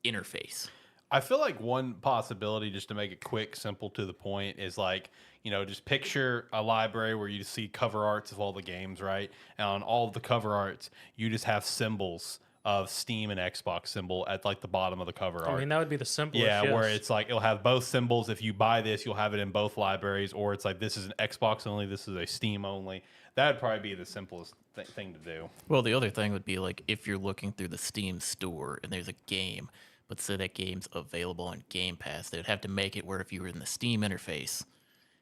interface. I feel like one possibility, just to make it quick, simple, to the point, is like, just picture a library where you see cover arts of all the games, right? And on all of the cover arts, you just have symbols of Steam and Xbox symbol at like the bottom of the cover art. I mean, that would be the simplest. Yeah, yes. where it's like it'll have both symbols. If you buy this, you'll have it in both libraries, or it's like this is an Xbox only, this is a Steam only. That would probably be the simplest thing to do. Well, the other thing would be like if you're looking through the Steam store and there's a game, but say that game's available on Game Pass, they'd have to make it where if you were in the Steam interface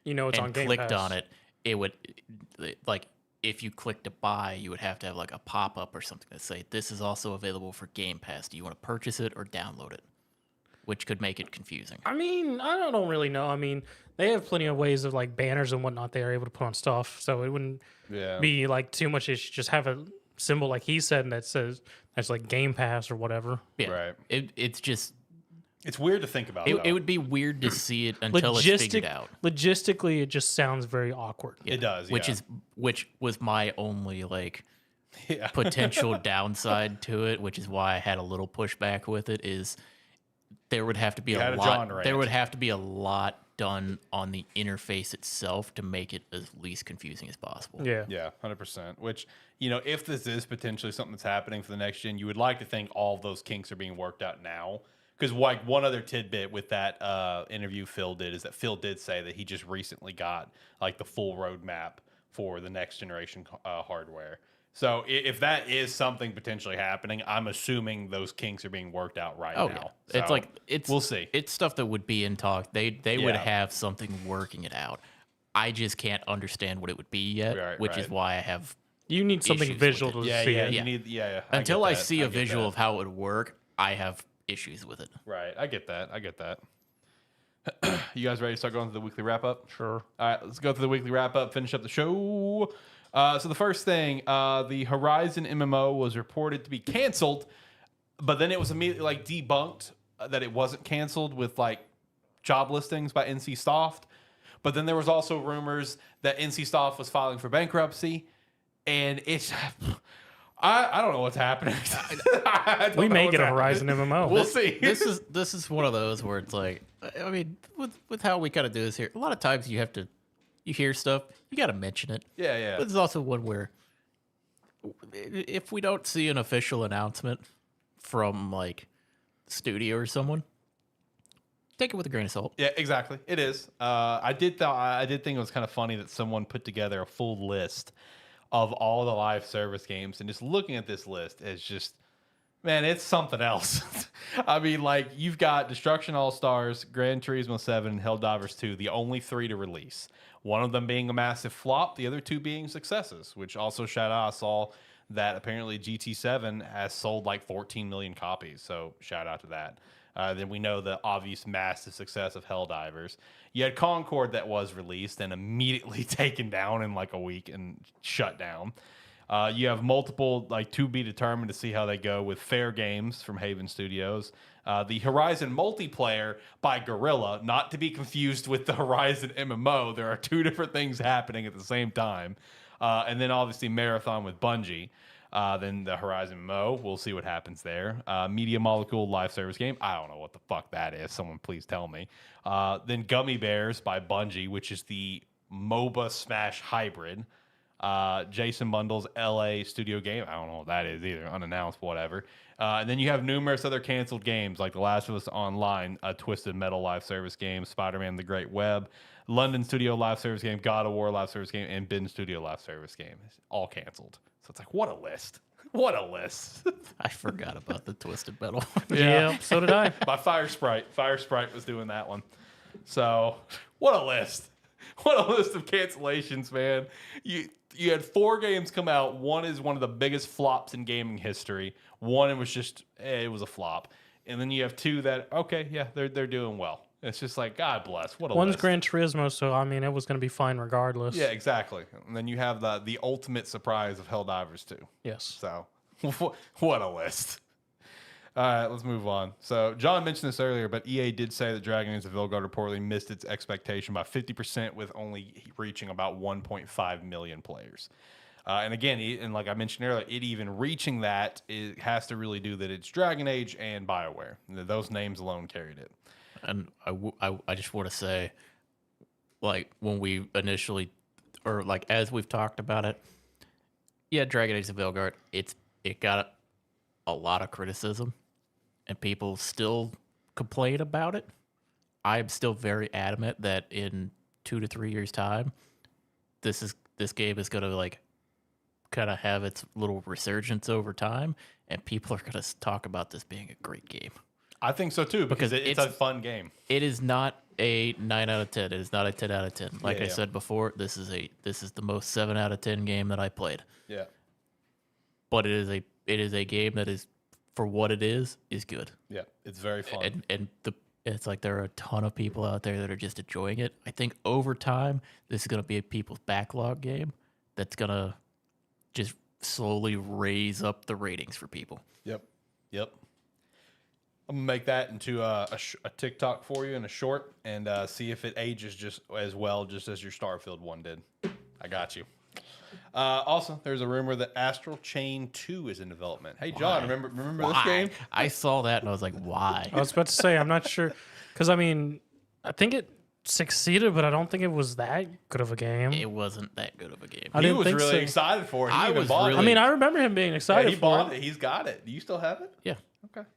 it's and on Game clicked Pass. on it, it would like if you click to buy, you would have to have like a pop-up or something that say this is also available for Game Pass. Do you want to purchase it or download it? Which could make it confusing. I mean, I don't really know. I mean, they have plenty of ways of like banners and whatnot they are able to put on stuff, so it wouldn't be like too much issue. Just have a symbol like he said that says that's like Game Pass or whatever. Yeah. Right. It's just It's weird to think about. it would be weird to see it until it's figured out. Logistically, it just sounds very awkward. It does, Which was my only like Yeah. potential downside to it, which is why I had a little pushback with it. Is there would have to be a lot. There would have to be a lot done on the interface itself to make it as least confusing as possible. Yeah. Yeah, 100%. Which, if this is potentially something that's happening for the next gen, you would like to think all of those kinks are being worked out now. Because like one other tidbit with that interview Phil did is that Phil did say that he just recently got like the full roadmap for the next generation hardware. So if that is something potentially happening, I'm assuming those kinks are being worked out right now. Yeah. So we'll see. It's stuff that would be in talk. They would have something working it out. I just can't understand what it would be yet, which is why I have. You need something visual to see it. You need, Until I see a visual of how it would work, I have issues with it. Right. I get that. You guys ready to start going to the weekly wrap up? Sure. All right, let's go through the weekly wrap up, finish up the show. So the first thing, the Horizon MMO was reported to be canceled, but then it was immediately like debunked that it wasn't canceled with like job listings by NC Soft. But then there was also rumors that NC Soft was filing for bankruptcy, and it's I don't know what's happening. We may get a Horizon MMO. We'll see. This is one of those where it's like, I mean, with how we kind of do this here, a lot of times you hear stuff, you got to mention it. Yeah. But there's also one where if we don't see an official announcement from like studio or someone, take it with a grain of salt. Yeah, exactly. It is. I did think it was kind of funny that someone put together a full list of all the live service games, and just looking at this list is just, man, it's something else. I mean, like, you've got Destruction All Stars, Gran Turismo 7, and Helldivers 2, the only 3 to release. One of them being a massive flop, the other 2 being successes. Which also, shout out, I saw that apparently GT7 has sold like 14 million copies. So shout out to that. Then we know the obvious massive success of Helldivers. You had Concord that was released and immediately taken down in like a week and shut down. You have multiple, like, to be determined to see how they go with Fair Games from Haven Studios. The Horizon multiplayer by Guerrilla, not to be confused with the Horizon MMO. There are 2 different things happening at the same time. And then obviously Marathon with Bungie. Then the Horizon MMO, we'll see what happens there. Media Molecule live service game. I don't know what the fuck that is. Someone please tell me. Then Gummy Bears by Bungie, which is the MOBA Smash hybrid. Jason Bundle's LA studio game. I don't know what that is either. Unannounced, whatever. And then you have numerous other canceled games like The Last of Us Online, a Twisted Metal live service game, Spider-Man: The Great Web, London Studio live service game, God of War live service game, and Bin Studio live service game. It's all canceled. So it's like, what a list. What a list. I forgot about the Twisted Metal. Yeah, so did I. By Fire Sprite. Fire Sprite was doing that one. So, what a list. What a list of cancellations, man. You had 4 games come out. One is one of the biggest flops in gaming history. One, it was just, it was a flop. And then you have 2 that, okay, yeah, they're doing well. It's just like, God bless. What a One's list. Gran Turismo, so I mean, it was going to be fine regardless. Yeah, exactly. And then you have the ultimate surprise of Helldivers 2. Yes. So, what a list. All right, let's move on. So, John mentioned this earlier, but EA did say that Dragon Age of Vilgard reportedly missed its expectation by 50%, with only reaching about 1.5 million players. And again, and like I mentioned earlier, it even reaching that, it has to really do that it's Dragon Age and BioWare. Those names alone carried it. And I just want to say, like, when we initially, or like as we've talked about it, yeah, Dragon Age of Vilgard, it got a lot of criticism, and people still complain about it. I'm still very adamant that in 2 to 3 years' time, this game is gonna like kind of have its little resurgence over time, and people are gonna talk about this being a great game. I think so too, because it's a fun game. It is not a 9 out of 10. It is not a 10 out of 10. Like I said before, this is the most 7 out of 10 game that I played. Yeah. But it is a game that is, for what it is good. Yeah, it's very fun. And it's like there are a ton of people out there that are just enjoying it. I think over time, this is going to be a people's backlog game that's going to just slowly raise up the ratings for people. Yep. I'm going to make that into a TikTok for you in a short, and see if it ages just as well, just as your Starfield one did. I got you. Also, there's a rumor that Astral Chain 2 is in development. Hey, John, remember this game? I saw that and I was like, why? I was about to say, I'm not sure. Because, I mean, I think it succeeded, but I don't think it was that good of a game. It wasn't that good of a game. He was really excited for it. He even bought it. I mean, I remember him being excited he for bought it. it. He's got it. Do you still have it? Yeah. Okay.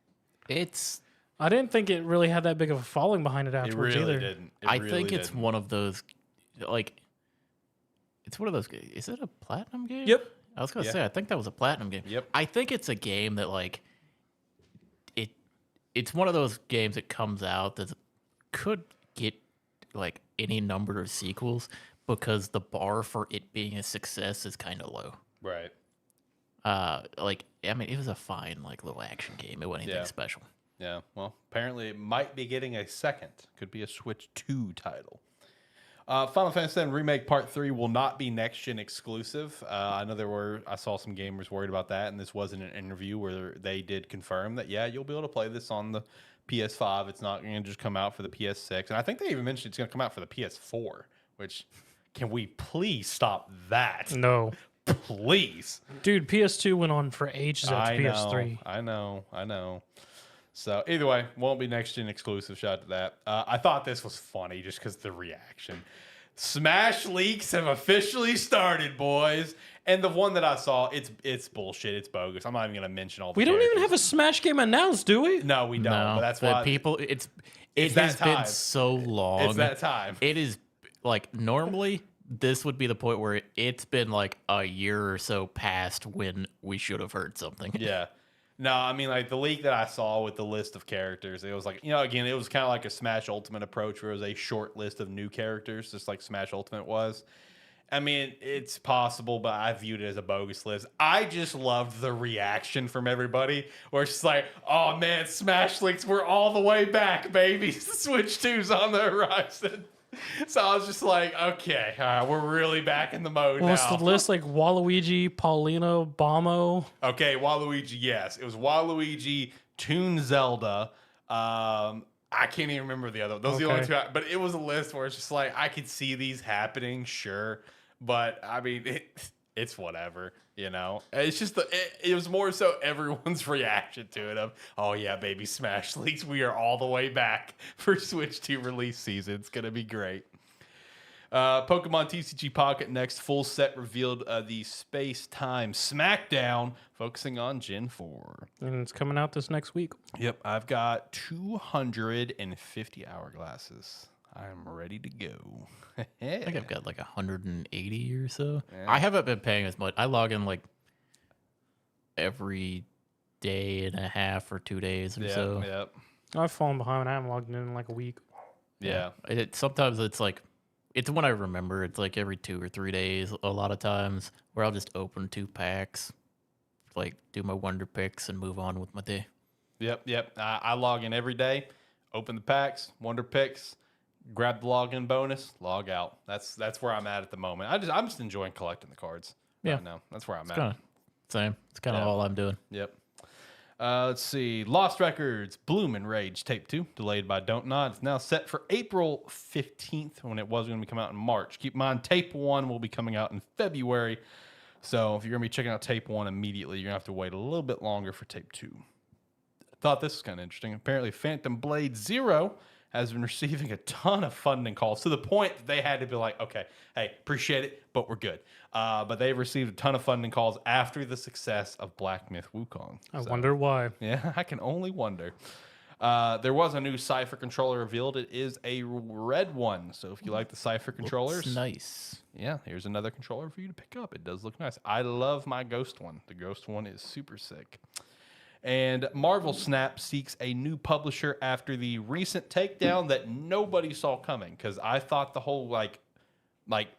I didn't think it really had that big of a following behind it afterwards It really either. didn't. I think it's one of those, like, it's one of those. Is it a platinum game? Yep. I was gonna say, I think that was a platinum game. Yep. I think it's a game that, like, it's one of those games that comes out that could get like any number of sequels, because the bar for it being a success is kind of low. Right. Like, I mean, it was a fine, like, little action game. It wasn't anything special. Yeah. Well, apparently it might be getting a second. Could be a Switch 2 title. Final Fantasy VII Remake Part 3 will not be next-gen exclusive. I know I saw some gamers worried about that, and this wasn't an interview where they did confirm that, yeah, you'll be able to play this on the PS5. It's not going to just come out for the PS6. And I think they even mentioned it's going to come out for the PS4, which, can we please stop that? No. Please. Dude, PS2 went on for ages after PS3. I know. So either way, won't be next gen exclusive. Shout out to that. I thought this was funny just because the reaction. Smash leaks have officially started, boys. And the one that I saw, it's bullshit. It's bogus. I'm not even gonna mention all. We don't even have a Smash game announced, do we? No, we don't. But that's why people. It has been so long. It's that time. It is like normally this would be the point where it's been like a year or so past when we should have heard something. Yeah. No, I mean, like the leak that I saw with the list of characters, it was like, again, it was kind of like a Smash Ultimate approach where it was a short list of new characters, just like Smash Ultimate was. I mean, it's possible, but I viewed it as a bogus list. I just loved the reaction from everybody where it's just like, oh man, Smash Links, we're all the way back, baby. Switch 2's on the horizon. So I was just like, okay, all right, we're really back in the mode now. What's the list? Like Waluigi, Paulina, Bamo. Okay, Waluigi, yes. It was Waluigi, Toon Zelda. I can't even remember the other. Those are the only two. But it was a list where it's just like, I could see these happening, sure. But, I mean, it's whatever, It's just, it was more so everyone's reaction to it of, oh, yeah, baby, Smash Leaks. We are all the way back for Switch 2 release season. It's going to be great. Pokemon TCG Pocket next. Full set revealed the Space-Time Smackdown, focusing on Gen 4. And it's coming out this next week. Yep, I've got 250 hourglasses. I'm ready to go. I think I've got like 180 or so. Yeah. I haven't been paying as much. I log in like every day and a half or 2 days or so. Yep. I've fallen behind. I haven't logged in like a week. Yeah. Sometimes it's like, it's when I remember. It's like every 2 or 3 days. A lot of times where I'll just open 2 packs, like do my wonder picks and move on with my day. Yep. I log in every day, open the packs, wonder picks, grab the login bonus, log out. That's where I'm at the moment. I'm just enjoying collecting the cards. Yeah, right now. That's where I'm at. Same. It's kind of all I'm doing. Yep. Let's see. Lost Records, Bloom and Rage Tape 2, delayed by Don't Nod. It's now set for April 15th when it was going to be coming out in March. Keep in mind, Tape 1 will be coming out in February. So if you're going to be checking out Tape 1 immediately, you're going to have to wait a little bit longer for Tape 2. Thought this was kind of interesting. Apparently, Phantom Blade Zero has been receiving a ton of funding calls to the point that they had to be like, okay, hey, appreciate it, but we're good. But they've received a ton of funding calls after the success of Black Myth Wukong. I wonder why. Yeah, I can only wonder. There was a new Cypher controller revealed. It is a red one. So if you like the Cypher controllers. Looks nice. Yeah, here's another controller for you to pick up. It does look nice. I love my Ghost one. The Ghost one is super sick. And Marvel Snap seeks a new publisher after the recent takedown that nobody saw coming. Because I thought the whole like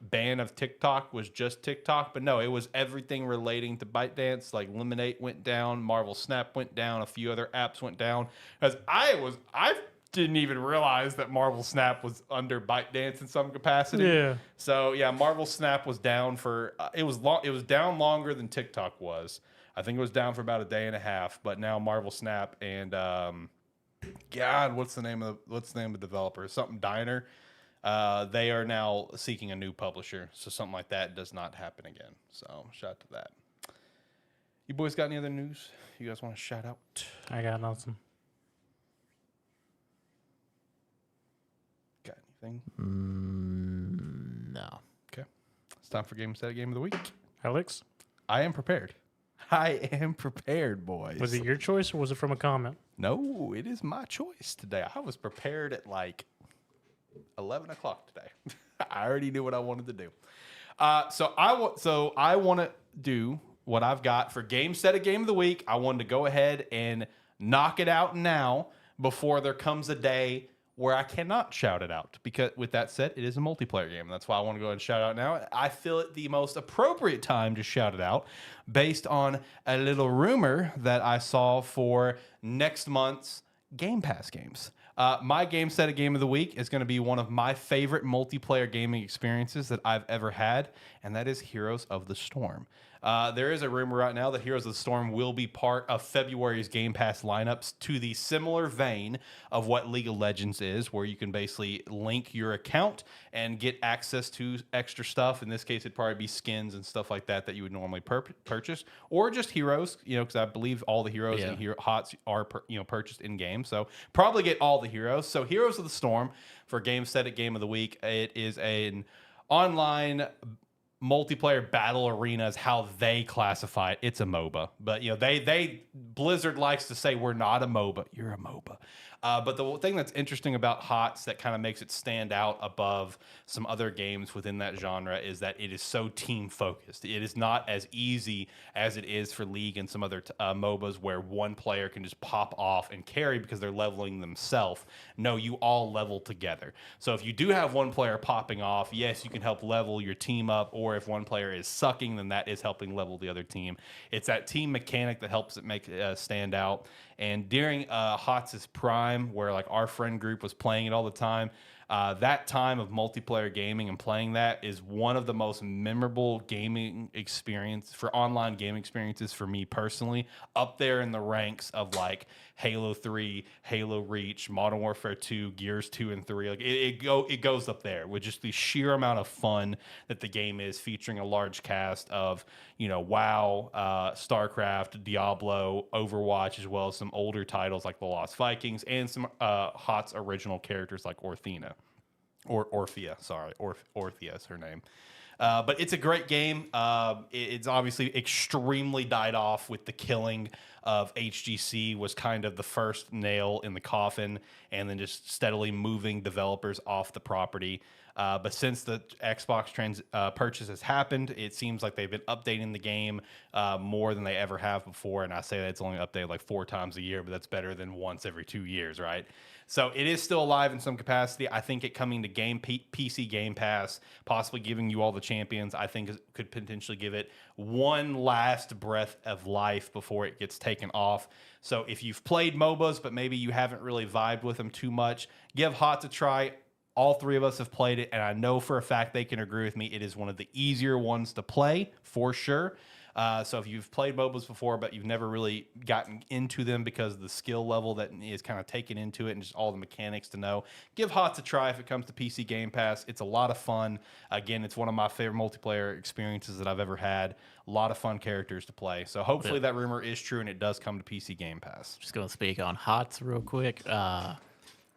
ban of TikTok was just TikTok, but no, it was everything relating to ByteDance. Like Lemonade went down, Marvel Snap went down, a few other apps went down. Because I didn't even realize that Marvel Snap was under ByteDance in some capacity. Yeah. So yeah, Marvel Snap was down for it was down longer than TikTok was. I think it was down for about a day and a half, but now Marvel Snap and God, what's the name of the developer? Something Diner. They are now seeking a new publisher, so something like that does not happen again. So shout out to that. You boys got any other news you guys want to shout out? I got nothing. Got anything? No. Okay. It's time for Gamesthetic Game of the Week. Alex? I am prepared. I am prepared, boys. Was it your choice or was it from a comment? No, it is my choice today. I was prepared at like 11 o'clock today. I already knew what I wanted to do. So I want to do what I've got for Gamesthetic Game of the Week. I wanted to go ahead and knock it out now before there comes a day where I cannot shout it out. Because with that said, it is a multiplayer game. That's why I want to go ahead and shout it out now. I feel it the most appropriate time to shout it out based on a little rumor that I saw for next month's Game Pass games. My Gamesthetic Game of the Week is going to be one of my favorite multiplayer gaming experiences that I've ever had, and that is Heroes of the Storm. There is a rumor right now that Heroes of the Storm will be part of February's Game Pass lineups to the similar vein of what League of Legends is, where you can basically link your account and get access to extra stuff. In this case, it'd probably be skins and stuff like that you would normally purchase, or just heroes, because I believe all the heroes and HOTS are purchased in game. So probably get all the heroes. So Heroes of the Storm for Gamesthetic Game of the Week. It is an online multiplayer battle arena is how they classify it. It's a MOBA, but they Blizzard likes to say we're not a MOBA. You're a MOBA. But the thing that's interesting about HOTS that kind of makes it stand out above some other games within that genre is that it is so team focused. It is not as easy as it is for League and some other MOBAs where one player can just pop off and carry because they're leveling themselves. No, you all level together. So if you do have one player popping off, yes, you can help level your team up, or if one player is sucking, then that is helping level the other team. It's that team mechanic that helps it make it stand out. And during HOTS' prime, where like our friend group was playing it all the time, that time of multiplayer gaming and playing that is one of the most memorable gaming experience for online gaming experiences for me personally, up there in the ranks of like Halo 3, Halo Reach, Modern Warfare 2, Gears 2 and 3. Like it goes up there with just the sheer amount of fun that the game is, featuring a large cast of, WoW, StarCraft, Diablo, Overwatch, as well as some older titles like The Lost Vikings and some HOTS original characters like Orthena. Or Orphea, sorry. Orthea is her name. But it's a great game. It's obviously extremely died off with the killing of HGC was kind of the first nail in the coffin, and then just steadily moving developers off the property. But since the Xbox purchase has happened, it seems like they've been updating the game more than they ever have before. And I say that it's only updated like 4 times a year, but that's better than once every 2 years, right? So it is still alive in some capacity. I think it coming to PC Game Pass, possibly giving you all the champions, I think could potentially give it one last breath of life before it gets taken off. So if you've played MOBAs, but maybe you haven't really vibed with them too much, give HOTS a try. All 3 of us have played it, and I know for a fact they can agree with me. It is one of the easier ones to play, for sure. So if you've played MOBAs before, but you've never really gotten into them because of the skill level that is kind of taken into it and just all the mechanics to know, give HOTS a try if it comes to PC Game Pass. It's a lot of fun. Again, it's one of my favorite multiplayer experiences that I've ever had. A lot of fun characters to play. So hopefully that rumor is true and it does come to PC Game Pass. Just going to speak on HOTS real quick.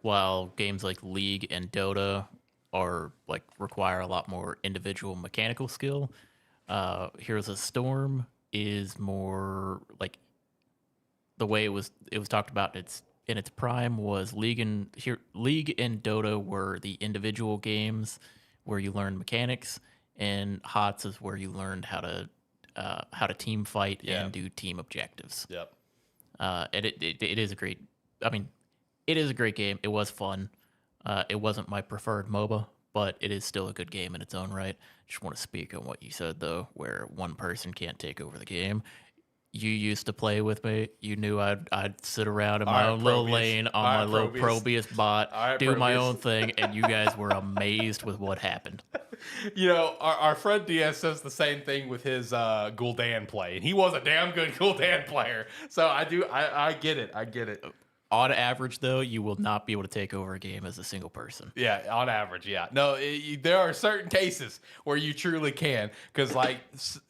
While games like League and Dota require a lot more individual mechanical skill, Heroes of Storm is more like the way it was talked about in its prime was League and Dota were the individual games where you learn mechanics, and HOTS is where you learned how to team fight and do team objectives. Yep. And it is a great. I mean, it is a great game. It was fun. It wasn't my preferred MOBA, but it is still a good game in its own right. Just want to speak on what you said, though, where one person can't take over the game. You used to play with me. You knew I'd sit around in my own little lane on my little Probius bot, do my own thing, and you guys were amazed with what happened. Our friend DS says the same thing with his Gul'dan play, and he was a damn good Gul'dan player. So I get it. I get it. On average, though, you will not be able to take over a game as a single person. Yeah, on average, yeah. No, there are certain cases where you truly can, because like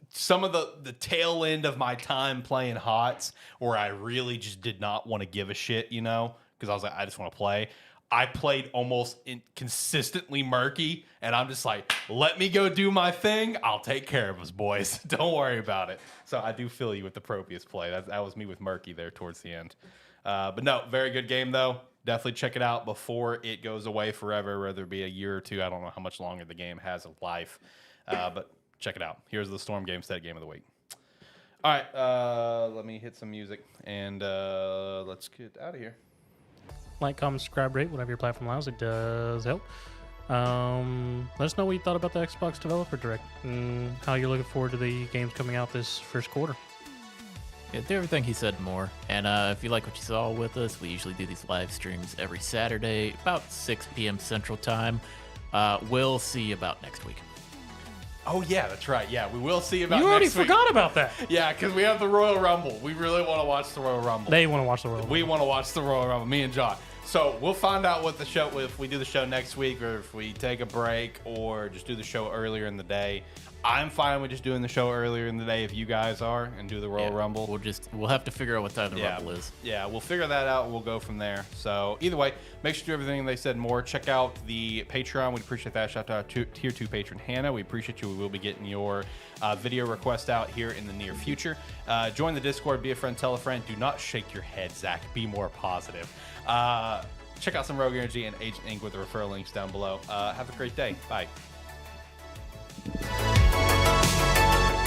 some of the tail end of my time playing HOTS, where I really just did not want to give a shit, because I was like, I just want to play. I played almost consistently murky, and I'm just like, let me go do my thing. I'll take care of us, boys. Don't worry about it. So I do feel you with the Probius play. That was me with murky there towards the end. But no, very good game, though. Definitely check it out before it goes away forever, whether it be a year or 2. I don't know how much longer the game has of life. But check it out. Here's the Storm Gamestead Game of the Week. All right, let me hit some music, and let's get out of here. Like, comment, subscribe, rate, whatever your platform allows. It does help. Let us know what you thought about the Xbox Developer Direct and how you're looking forward to the games coming out this first quarter. Yeah, do everything he said and more. And if you like what you saw with us, we usually do these live streams every Saturday, about 6 p.m. Central Time. We'll see you about next week. Oh, yeah, that's right. Yeah, we will see you about next week. You already forgot about that. Yeah, because we have the Royal Rumble. We really want to watch the Royal Rumble. They want to watch the Royal Rumble. We want to watch the Royal Rumble, me and John. So we'll find out what the show, if we do the show next week or if we take a break or just do the show earlier in the day. I'm fine with just doing the show earlier in the day if you guys are, and do the Royal Rumble. We'll have to figure out what time the Rumble is. Yeah, we'll figure that out and we'll go from there. So either way, make sure to do everything they said more. Check out the Patreon. We'd appreciate that. Shout out to our Tier 2 patron, Hannah. We appreciate you. We will be getting your video request out here in the near future. Join the Discord. Be a friend. Tell a friend. Do not shake your head, Zach. Be more positive. check out some Rogue Energy and Agent Ink with the referral links down below. Have a great day. Bye.